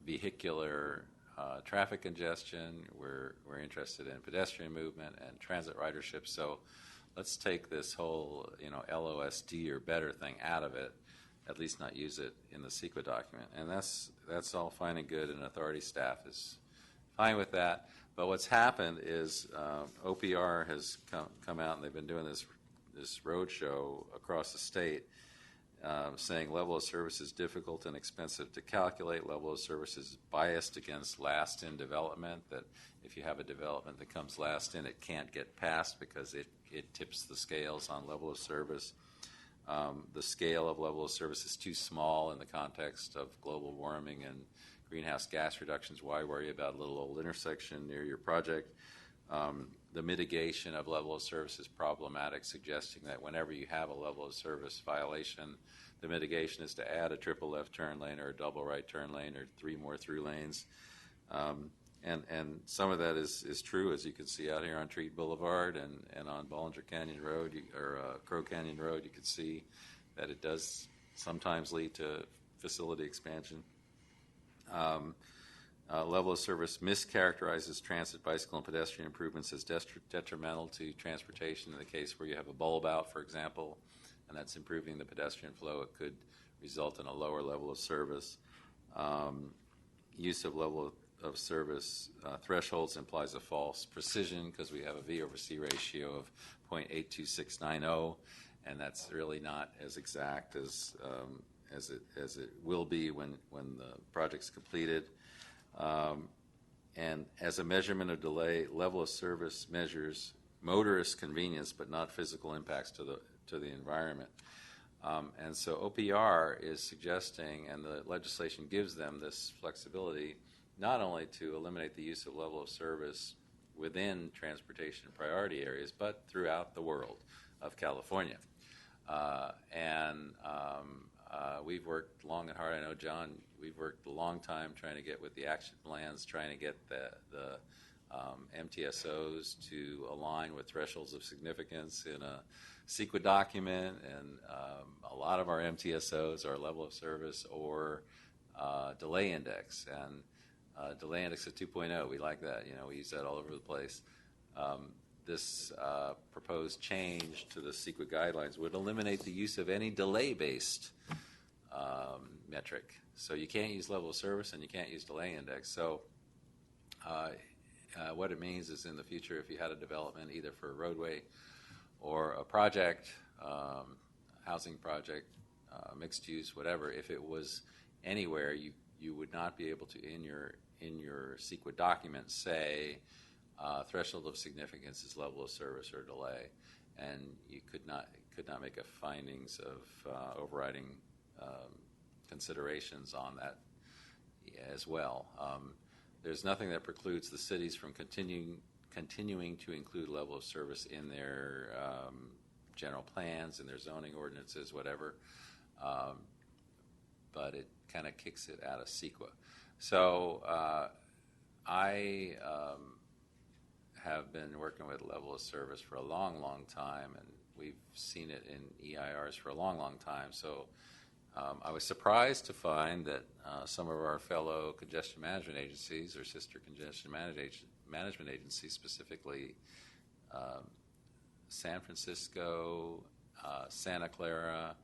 vehicular traffic congestion. We're interested in pedestrian movement and transit ridership. So let's take this whole, LOSD or better thing out of it, at least not use it in the CEQA document. And that's all fine and good, and authority staff is fine with that. But what's happened is OPR has come out, and they've been doing this road show across the state, saying level of service is difficult and expensive to calculate. Level of service is biased against last-in development, that if you have a development that comes last in, it can't get passed because it tips the scales on level of service. The scale of level of service is too small in the context of global warming and greenhouse gas reductions. Why worry about a little old intersection near your project? The mitigation of level of service is problematic, suggesting that whenever you have a level of service violation, the mitigation is to add a triple left turn lane or a double right turn lane or 3 more through lanes. And some of that is true, as you can see out here on Treat Boulevard and on Bollinger Canyon Road or Crow Canyon Road. You can see that it does sometimes lead to facility expansion. Level of service mischaracterizes transit, bicycle, and pedestrian improvements as detrimental to transportation. In the case where you have a bulb out, for example, and that's improving the pedestrian flow, it could result in a lower level of service. Use of level of service thresholds implies a false precision because we have a V over C ratio of 0.82690, and that's really not as exact as it will be when the project's completed. And as a measurement of delay, level of service measures motorist convenience but not physical impacts to the environment. And so OPR is suggesting, and the legislation gives them this flexibility, not only to eliminate the use of level of service within transportation priority areas, but throughout the world of California. We've worked long and hard. I know, John, we've worked a long time trying to get with the action plans, trying to get the MTSOs to align with thresholds of significance in a CEQA document, and a lot of our MTSOs are level of service or delay index, and delay index of 2.0. We like that. We use that all over the place. This proposed change to the CEQA guidelines would eliminate the use of any delay-based metric. So you can't use level of service and you can't use delay index. So what it means is in the future, if you had a development either for a roadway or a project, housing project, mixed use, whatever, if it was anywhere, you would not be able to, in your CEQA document, say threshold of significance is level of service or delay, and you could not make a findings of overriding considerations on that as well. There's nothing that precludes the cities from continuing to include level of service in their general plans, in their zoning ordinances, whatever, but it kind of kicks it out of CEQA. So I have been working with level of service for a long, long time, and we've seen it in EIRs for a long, long time. So I was surprised to find that some of our fellow congestion management agencies, or sister congestion management agencies, specifically San Francisco, Santa Clara,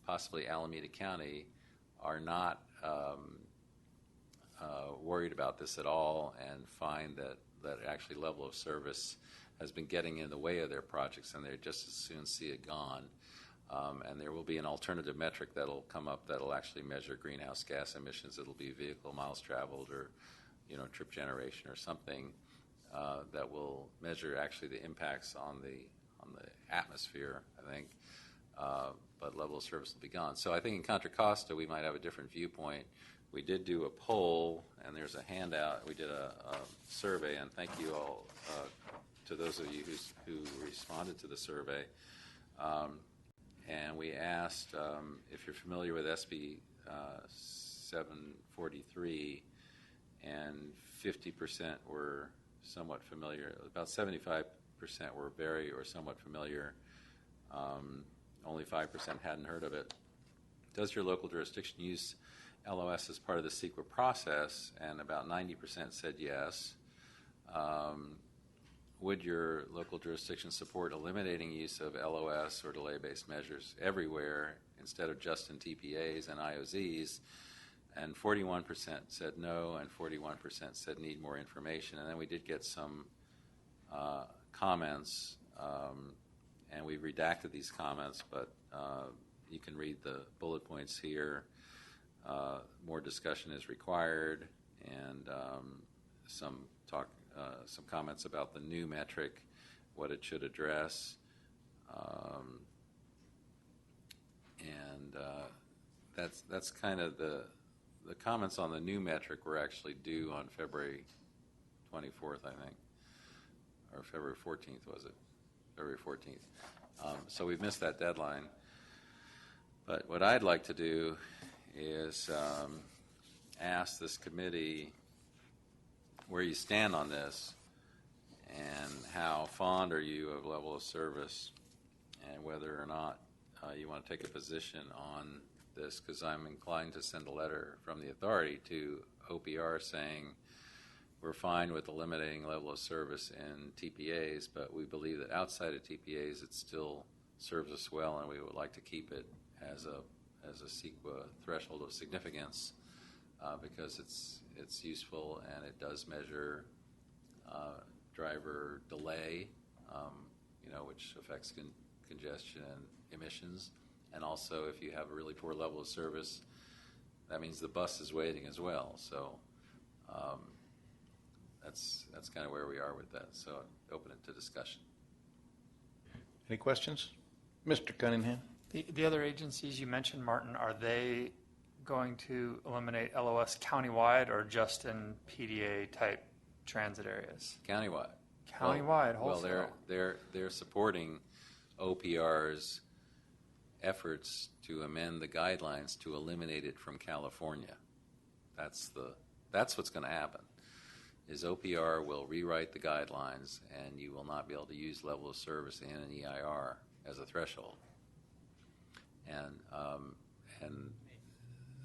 possibly Alameda County, are not worried about this at all, and find that actually level of service has been getting in the way of their projects, and they just as soon see it gone. And there will be an alternative metric that'll come up that'll actually measure greenhouse gas emissions. It'll be vehicle miles traveled, or trip generation, or something that will measure actually the impacts on the atmosphere, I think. But level of service will be gone. So I think in Contra Costa we might have a different viewpoint. We did do a poll, and there's a handout. We did a survey, and thank you all to those of you who responded to the survey. And we asked if you're familiar with SB 743, and 50% were somewhat familiar. About 75% were very or somewhat familiar. Only 5% hadn't heard of it. Does your local jurisdiction use LOS as part of the CEQA process? And about 90% said yes. Would your local jurisdiction support eliminating use of LOS or delay-based measures everywhere instead of just in TPAs and IOZs? And 41% said no, and 41% said need more information. And then we did get some comments, and we redacted these comments, but you can read the bullet points here. More discussion is required, and some comments about the new metric, what it should address. And that's kind of the comments on the new metric were actually due on February 24th, I think, or February 14th, was it? February 14th. So we've missed that deadline. But what I'd like to do is ask this committee where you stand on this and how fond are you of level of service and whether or not you want to take a position on this, because I'm inclined to send a letter from the authority to OPR saying we're fine with eliminating level of service in TPAs, but we believe that outside of TPAs it still serves us well, and we would like to keep it as a CEQA threshold of significance because it's useful and it does measure driver delay, which affects congestion and emissions. And also, if you have a really poor level of service, that means the bus is waiting as well. So that's kind of where we are with that. So I open it to discussion. Any questions? Mr. Cunningham? The other agencies you mentioned, Martin, are they going to eliminate LOS countywide or just in PDA type transit areas? Countywide. Countywide, Well, wholesale. they're supporting OPR's efforts to amend the guidelines to eliminate it from California. That's what's going to happen. Is OPR will rewrite the guidelines and you will not be able to use level of service in an EIR as a threshold. And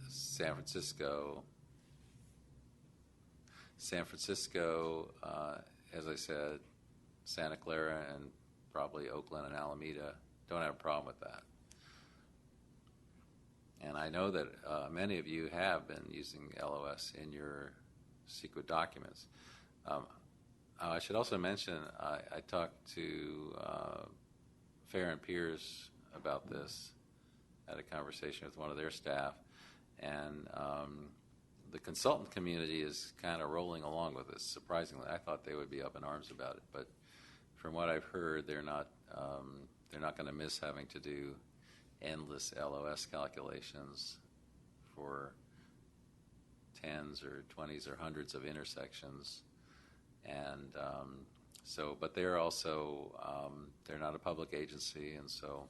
San Francisco, as I said, Santa Clara and probably Oakland and Alameda don't have a problem with that. And I know that many of you have been using LOS in your CEQA documents. I should also mention I talked to Fair and Peers about this, had a conversation with one of their staff, and the consultant community is kind of rolling along with this. Surprisingly, I thought they would be up in arms about it, but from what I've heard, they're not going to miss having to do endless LOS calculations for tens or 20s or hundreds of intersections, and but they're also they're not a public agency, and so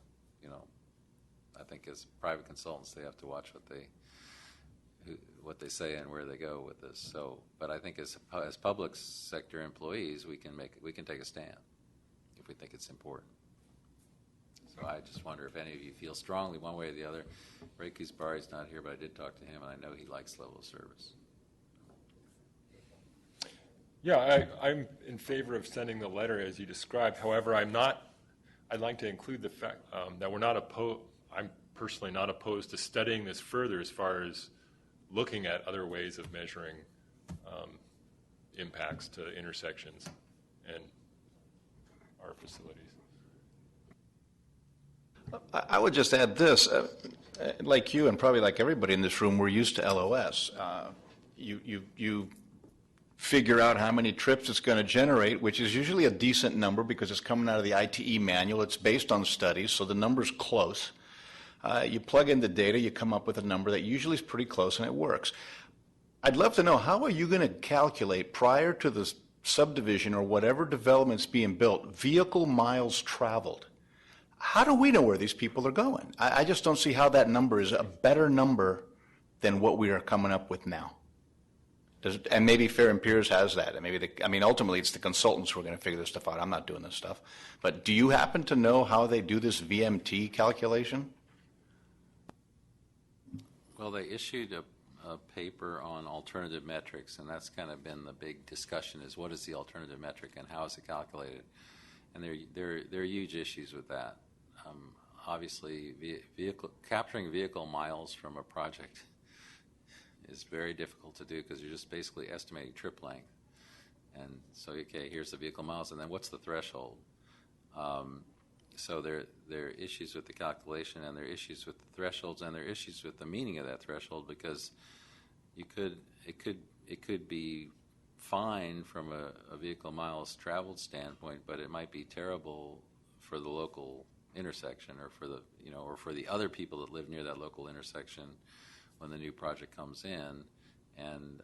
I think as private consultants they have to watch what they say and where they go with this. So, but I think as public sector employees, we can take a stand if we think it's important. So I just wonder if any of you feel strongly one way or the other. Ray Kuzbari's not here, but I did talk to him, and I know he likes level of service. Yeah, I'm in favor of sending the letter as you described. However, I'd like to include the fact that I'm personally not opposed to studying this further as far as looking at other ways of measuring impacts to intersections and our facilities. I would just add this. Like you and probably like everybody in this room, we're used to LOS. You figure out how many trips it's going to generate, which is usually a decent number because it's coming out of the ITE manual. It's based on studies, so the number's close. You plug in the data, you come up with a number that usually is pretty close, and it works. I'd love to know, how are you going to calculate, prior to the subdivision or whatever development's being built, vehicle miles traveled? How do we know where these people are going? I just don't see how that number is a better number than what we are coming up with now. And maybe Fair and Peers has that. And ultimately, it's the consultants who are going to figure this stuff out. I'm not doing this stuff. But do you happen to know how they do this VMT calculation? Well, they issued a paper on alternative metrics, and that's kind of been the big discussion: is what is the alternative metric and how is it calculated? And there are huge issues with that. Obviously, capturing vehicle miles from a project is very difficult to do because you're just basically estimating trip length. And so, okay, here's the vehicle miles, and then what's the threshold? So there are issues with the calculation, and there are issues with the thresholds, and there are issues with the meaning of that threshold, because it could be fine from a vehicle miles traveled standpoint, but it might be terrible for the local intersection, or for the, or for the other people that live near that local intersection when the new project comes in. And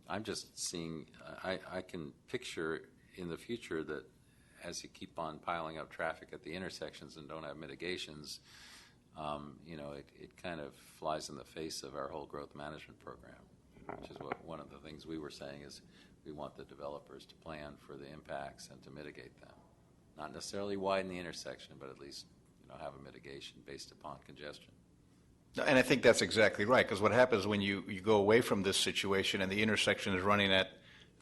I'm just seeing, I can picture in the future that as you keep on piling up traffic at the intersections and don't have mitigations, it kind of flies in the face of our whole growth management program, which is what one of the things we were saying is we want the developers to plan for the impacts and to mitigate them. Not necessarily widen the intersection, but at least have a mitigation based upon congestion. And I think that's exactly right, because what happens when you go away from this situation and the intersection is running at,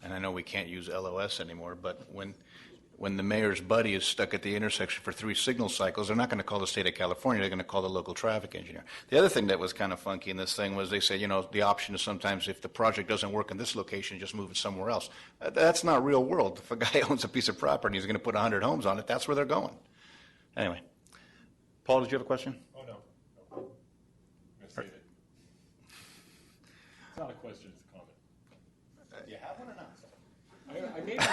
and I know we can't use LOS anymore, but when the mayor's buddy is stuck at the intersection for 3 signal cycles, they're not going to call the state of California, they're going to call the local traffic engineer. The other thing that was kind of funky in this thing was they said, the option is sometimes if the project doesn't work in this location, just move it somewhere else. That's not real world. If a guy owns a piece of property, he's going to put 100 homes on it, that's where they're going. Anyway. Paul, did you have a question? Oh, no. I'm going to save it. It's not a question, it's a comment. You have one or not? I made a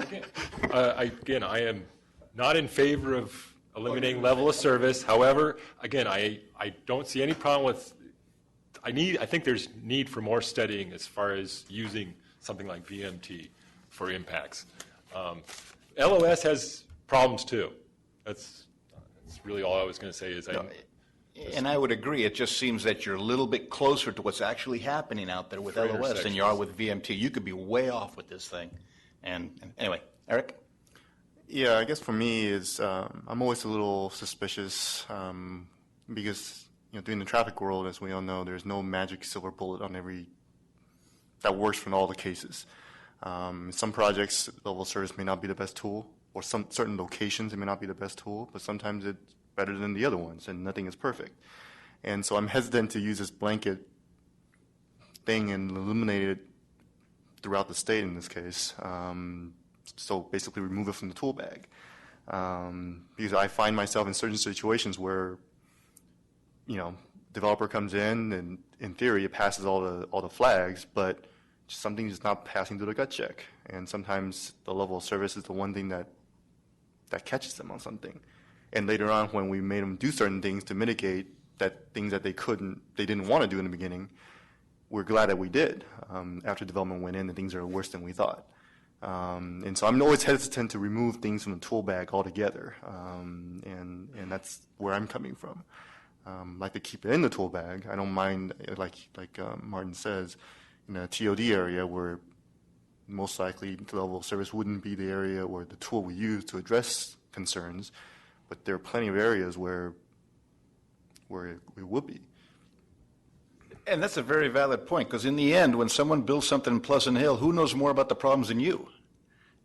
comment. Again, I am not in favor of eliminating level of service. However, again, I don't see any problem with, I think there's need for more studying as far as using something like VMT for impacts. LOS has problems too. That's really all I was going to say is And I would agree. It just seems that you're a little bit closer to what's actually happening out there with For LOS than you are with VMT. You could be way off with this thing. And anyway, Eric? Yeah, I guess for me is I'm always a little suspicious because doing the traffic world, as we all know, there's no magic silver bullet on that works for all the cases. Some projects, level of service may not be the best tool, or some certain locations it may not be the best tool, but sometimes it's better than the other ones, and nothing is perfect. And so I'm hesitant to use this blanket thing and eliminate it throughout the state in this case. So basically remove it from the tool bag. Because I find myself in certain situations where, developer comes in and theory it passes all the flags, but something's just not passing through the gut check. And sometimes the level of service is the one thing that catches them on something. And later on, when we made them do certain things to mitigate things that they didn't want to do in the beginning, we're glad that we did. After development went in, and things are worse than we thought. And so I'm always hesitant to remove things from the tool bag altogether, and that's where I'm coming from. Like to keep it in the tool bag. I don't mind, like Martin says, in a TOD area where most likely the level of service wouldn't be the area or the tool we use to address concerns, but there are plenty of areas where it would be. And that's a very valid point, because in the end, when someone builds something in Pleasant Hill, who knows more about the problems than you?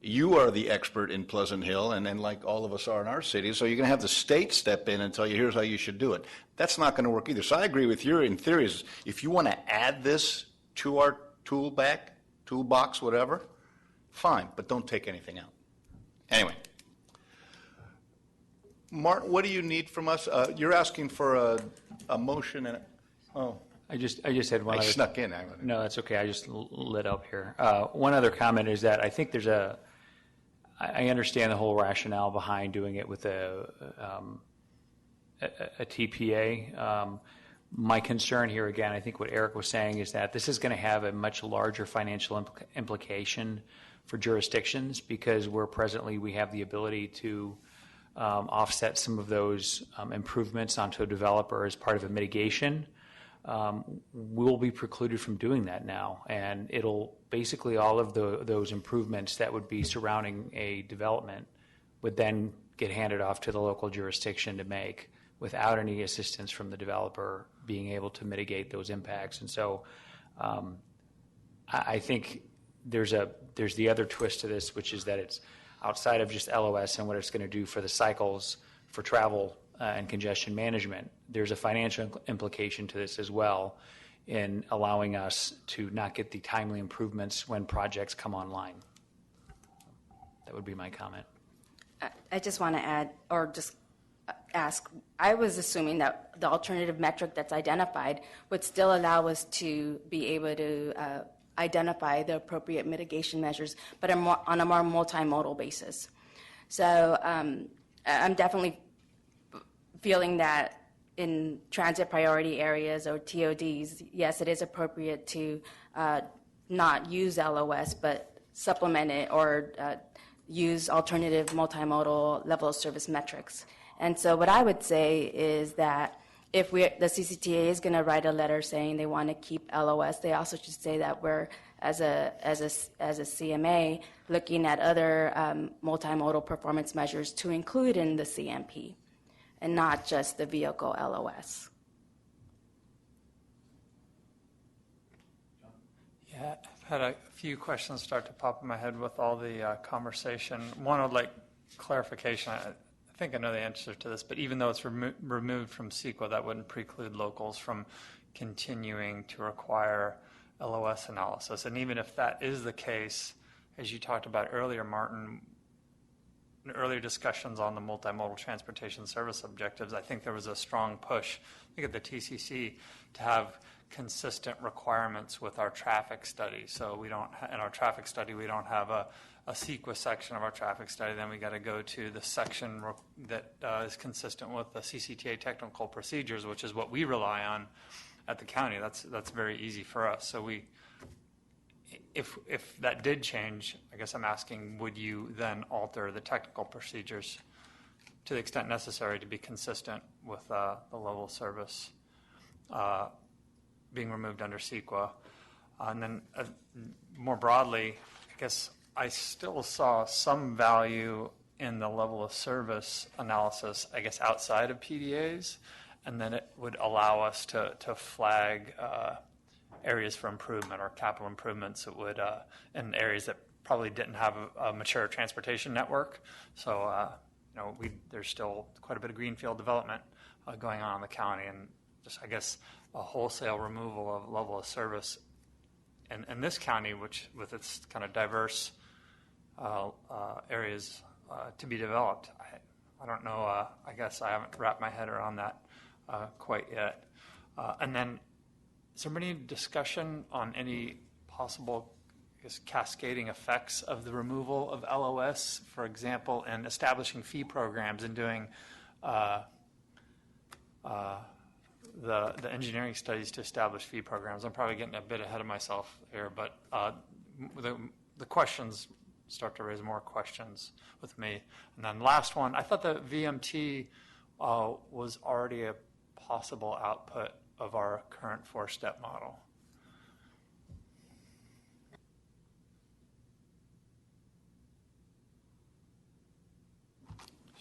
You are the expert in Pleasant Hill, and then like all of us are in our city, so you're going to have the state step in and tell you, here's how you should do it. That's not going to work either. So I agree with you in theory. If you want to add this to our toolbox, whatever, fine, but don't take anything out. Anyway. Martin, what do you need from us? You're asking for a motion and I just had one. I snuck in. No, that's okay. I just lit up here. One other comment is that I think there's I understand the whole rationale behind doing it with a TPA. My concern here, again, I think what Eric was saying is that this is going to have a much larger financial implication for jurisdictions, because we have the ability to offset some of those improvements onto a developer as part of a mitigation. We'll be precluded from doing that now, and it'll basically all of those improvements that would be surrounding a development would then get handed off to the local jurisdiction to make without any assistance from the developer being able to mitigate those impacts. And so I think there's the other twist to this, which is that it's outside of just LOS and what it's going to do for the cycles for travel and congestion management. There's a financial implication to this as well in allowing us to not get the timely improvements when projects come online. That would be my comment. I just want to add, or just ask, I was assuming that the alternative metric that's identified would still allow us to be able to identify the appropriate mitigation measures, but on a more multimodal basis. So I'm definitely feeling that in transit priority areas or TODs, yes, it is appropriate to not use LOS, but supplement it or use alternative multimodal level of service metrics. And so what I would say is that if the CCTA is going to write a letter saying they want to keep LOS, they also should say that we're, as a CMA, looking at other multimodal performance measures to include in the CMP, and not just the vehicle LOS. Yeah, I've had a few questions start to pop in my head with all the conversation. One would like clarification. I think I know the answer to this, but even though it's removed from CEQA, that wouldn't preclude locals from continuing to require LOS analysis. And even if that is the case, as you talked about earlier, Martin, in earlier discussions on the multimodal transportation service objectives, I think there was a strong push, I think at the TCC, to have consistent requirements with our traffic study. So we don't, in our traffic study, we don't have a CEQA section of our traffic study. Then we got to go to the section that is consistent with the CCTA technical procedures, which is what we rely on at the county. That's very easy for us. So if that did change, I guess I'm asking, would you then alter the technical procedures to the extent necessary to be consistent with the level of service being removed under CEQA? And then more broadly, I guess I still saw some value in the level of service analysis, I guess, outside of PDAs, and then it would allow us to flag areas for improvement or capital improvements that would, in areas that probably didn't have a mature transportation network. So, there's still quite a bit of greenfield development going on in the county, and just, I guess, a wholesale removal of level of service in this county, which with its kind of diverse areas to be developed. I don't know. I guess I haven't wrapped my head around that quite yet. And then, is there any discussion on any possible, I guess, cascading effects of the removal of LOS, for example, and establishing fee programs and doing the engineering studies to establish fee programs? I'm probably getting a bit ahead of myself here, but the questions start to raise more questions with me. And then last one, I thought the VMT was already a possible output of our current four-step model.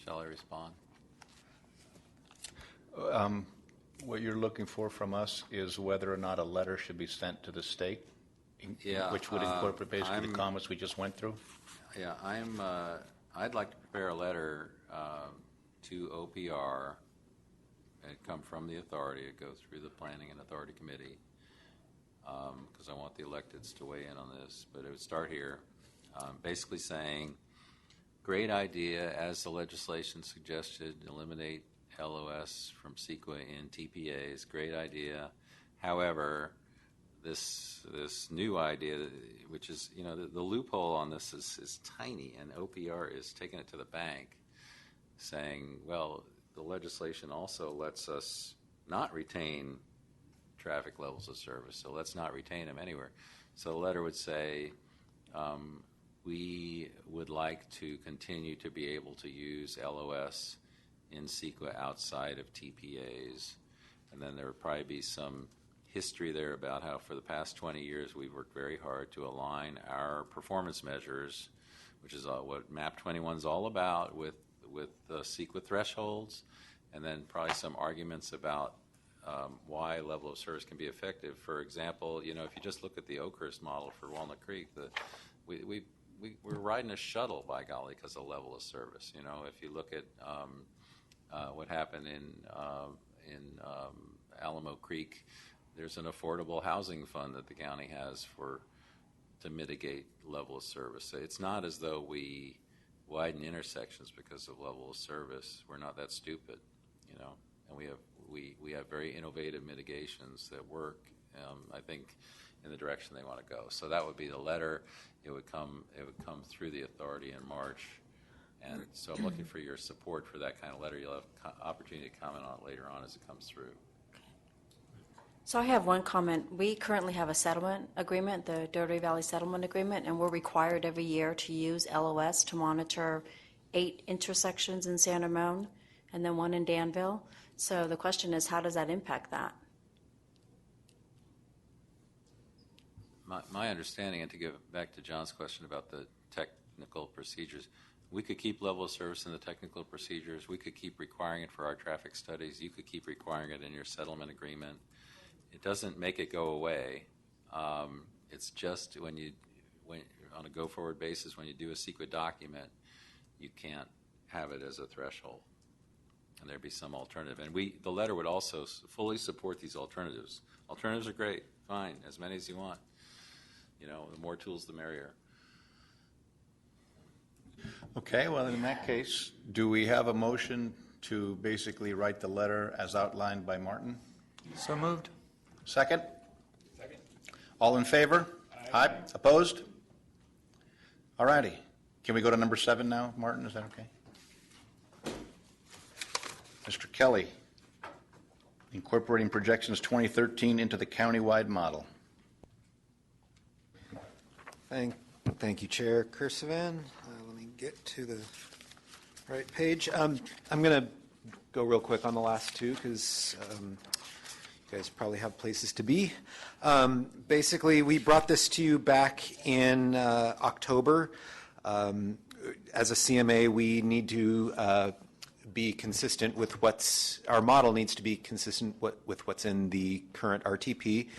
Shall I respond? What you're looking for from us is whether or not a letter should be sent to the state, which would incorporate basically the comments we just went through? Yeah, I'd like to prepare a letter to OPR. It come from the authority. It goes through the Planning and Authority Committee because I want the electeds to weigh in on this. But it would start here, basically saying, great idea, as the legislation suggested, eliminate LOS from CEQA in TPAs. Great idea. However, this new idea, which is, the loophole on this is tiny, and OPR is taking it to the bank, saying, well, the legislation also lets us not retain traffic levels of service, so let's not retain them anywhere. So the letter would say, we would like to continue to be able to use LOS in CEQA outside of TPAs. And then there would probably be some history there about how for the past 20 years we've worked very hard to align our performance measures, which is what MAP 21 is all about, with the CEQA thresholds, and then probably some arguments about why level of service can be effective. For example, if you just look at the Oakhurst model for Walnut Creek, we're riding a shuttle, by golly, because of level of service. If you look at what happened in Alamo Creek, there's an affordable housing fund that the county has to mitigate level of service. So it's not as though we widen intersections because of level of service. We're not that stupid, and we have very innovative mitigations that work, I think, in the direction they want to go. So that would be the letter. It would come through the authority in March, And so I'm looking for your support for that kind of letter. You'll have opportunity to comment on it later on as it comes through. So I have one comment. We currently have a settlement agreement, the Doherty Valley Settlement Agreement, and we're required every year to use LOS to monitor 8 intersections in San Ramon and then 1 in Danville. So the question is, how does that impact that? My understanding, and to give back to John's question about the technical procedures, we could keep level of service in the technical procedures. We could keep requiring it for our traffic studies. You could keep requiring it in your settlement agreement. It doesn't make it go away. It's just when on a go-forward basis, when you do a CEQA document, you can't have it as a threshold. And there'd be some alternative. And the letter would also fully support these alternatives. Alternatives are great, fine, as many as you want. You know, the more tools, the merrier. Okay, well, in that case, do we have a motion to basically write the letter as outlined by Martin? So moved. Second? Second. All in favor? Aye. Opposed? All righty. Can we go to number 7 now, Martin? Is that okay? Mr. Kelly, incorporating projections 2013 into the countywide model. Thank you, Chair Kursavan. Let me get to the right page. I'm going to go real quick on the last two because you guys probably have places to be. Basically, we brought this to you back in October. As a CMA, we need to be consistent with our model needs to be consistent with what's in the current RTP,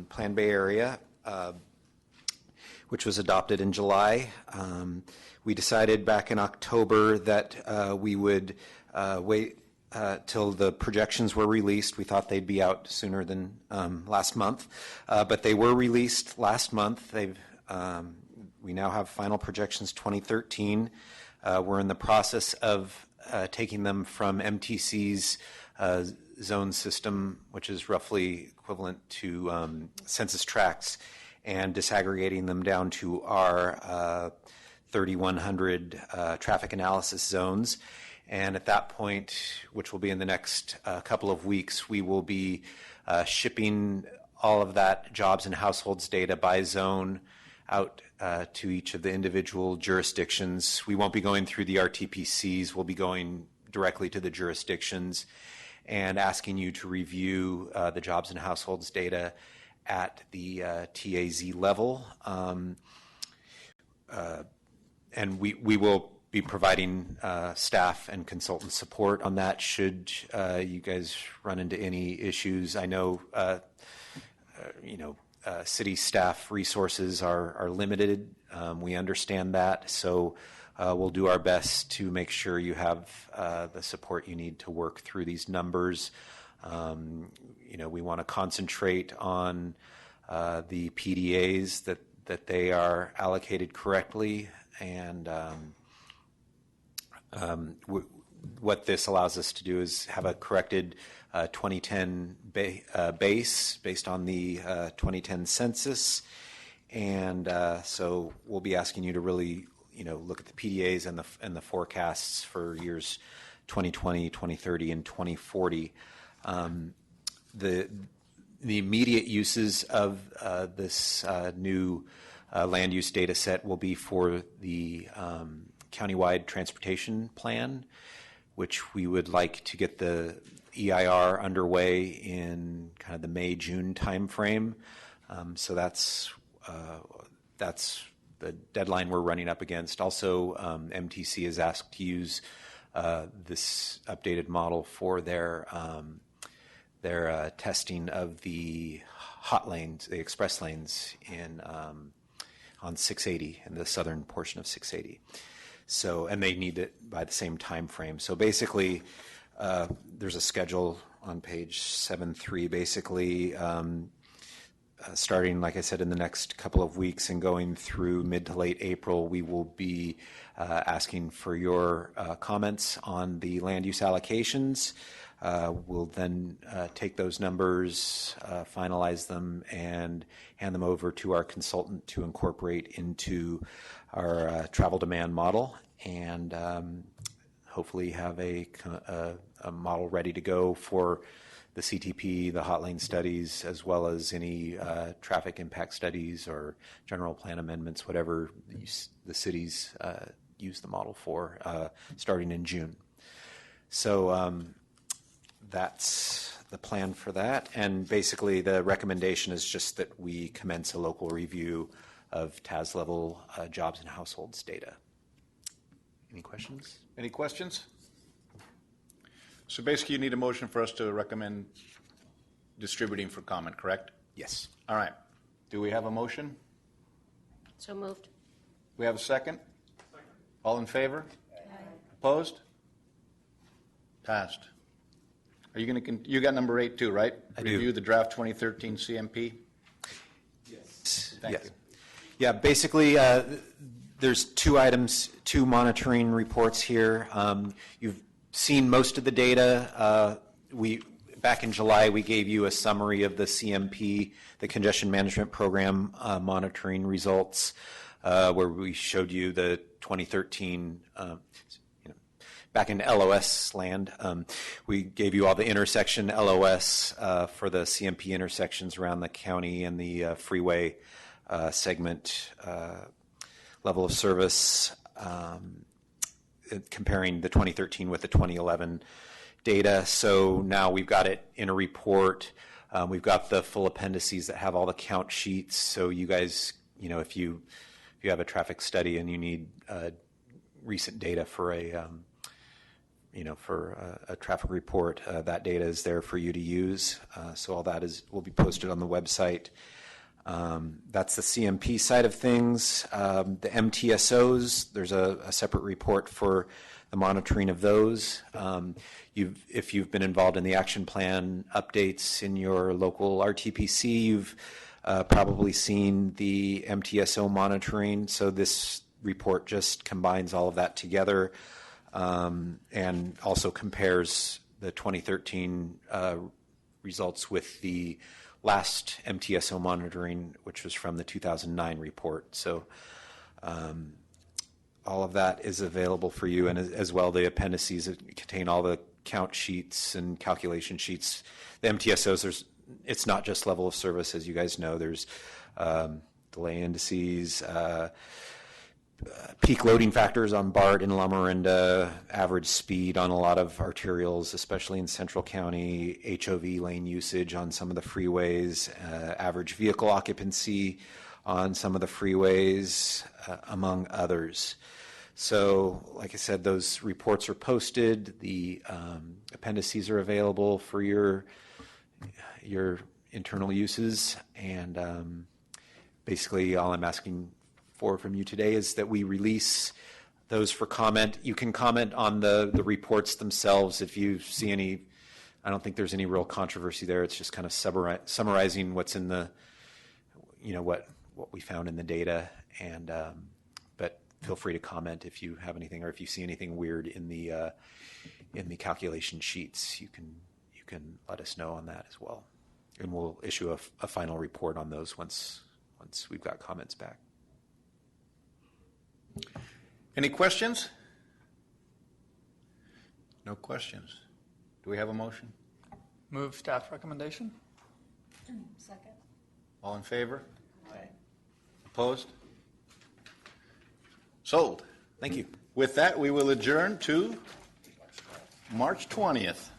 Plan Bay Area, which was adopted in July. We decided back in October that we would wait till the projections were released. We thought they'd be out sooner than last month, but they were released last month. We now have final projections 2013. We're in the process of taking them from MTC's zone system, which is roughly equivalent to census tracts, and disaggregating them down to our 3,100 traffic analysis zones. And at that point, which will be in the next couple of weeks, we will be shipping all of that jobs and households data by zone out to each of the individual jurisdictions. We won't be going through the RTPCs. We'll be going directly to the jurisdictions and asking you to review the jobs and households data at the TAZ level. And we will be providing staff and consultant support on that should you guys run into any issues. I know, city staff resources are limited. We understand that, so we'll do our best to make sure you have the support you need to work through these numbers. We want to concentrate on the PDAs that they are allocated correctly, and what this allows us to do is have a corrected 2010 base based on the 2010 census, and so we'll be asking you to really look at the PDAs and the forecasts for years 2020, 2030, and 2040. The immediate uses of this new land use data set will be for the countywide transportation plan, which we would like to get the EIR underway in kind of the May-June timeframe. So that's the deadline we're running up against. Also, MTC is asked to use this updated model for their testing of the hot lanes, the express lanes on 680 in the southern portion of 680. So, and they need it by the same time frame. So basically, there's a schedule on page 7.3. Basically, starting, like I said, in the next couple of weeks and going through mid to late April, we will be asking for your comments on the land use allocations. We'll then take those numbers, finalize them, and hand them over to our consultant to incorporate into our travel demand model, and hopefully have a model ready to go for the CTP, the hot lane studies, as well as any traffic impact studies or general plan amendments, whatever the cities use the model for, starting in June. So that's the plan for that. And basically the recommendation is just that we commence a local review of TAS level jobs and households data. Any questions? Any questions? So basically, you need a motion for us to recommend distributing for comment, correct? Yes. All right. Do we have a motion? So moved. We have a second? All in favor? Opposed? Passed. Are you going to, you got number 8 too, right? I do. Review the draft 2013 CMP? Yes. Thank you. Yeah, basically, there's 2 items, 2 monitoring reports here. You've seen most of the data. Back in July, we gave you a summary of the CMP, the Congestion Management Program monitoring results, where we showed you the 2013, back in LOS land, we gave you all the intersection LOS for the CMP intersections around the county and the freeway segment level of service, comparing the 2013 with the 2011 data. So now we've got it in a report. We've got the full appendices that have all the count sheets. So you guys, if you have a traffic study and you need recent data for a traffic report, that data is there for you to use. So all that will be posted on the website. That's the CMP side of things. The MTSOs, there's a separate report for the monitoring of those. If you've been involved in the action plan updates in your local RTPC, you've probably seen the MTSO monitoring. So this report just combines all of that together and also compares the 2013 results with the last MTSO monitoring, which was from the 2009 report. So all of that is available for you, and as well the appendices that contain all the count sheets and calculation sheets. The MTSOs, it's not just level of service, as you guys know. There's delay indices, peak loading factors on BART and Lamarinda, average speed on a lot of arterials, especially in Central County, HOV lane usage on some of the freeways, average vehicle occupancy on some of the freeways, among others. So, like I said, those reports are posted. The appendices are available for your internal uses, and basically all I'm asking from you today is that we release those for comment. You can comment on the reports themselves if you see any. I don't think there's any real controversy there. It's just kind of summarizing what's in the, what we found in the data. And but feel free to comment if you have anything, or if you see anything weird in the calculation sheets. You can let us know on that as well, and we'll issue a final report on those once we've got comments back. Any questions? No questions. Do we have a motion? Move staff recommendation. Second. All in favor? Aye. Opposed? Sold. Thank you. With that, we will adjourn to March 20th.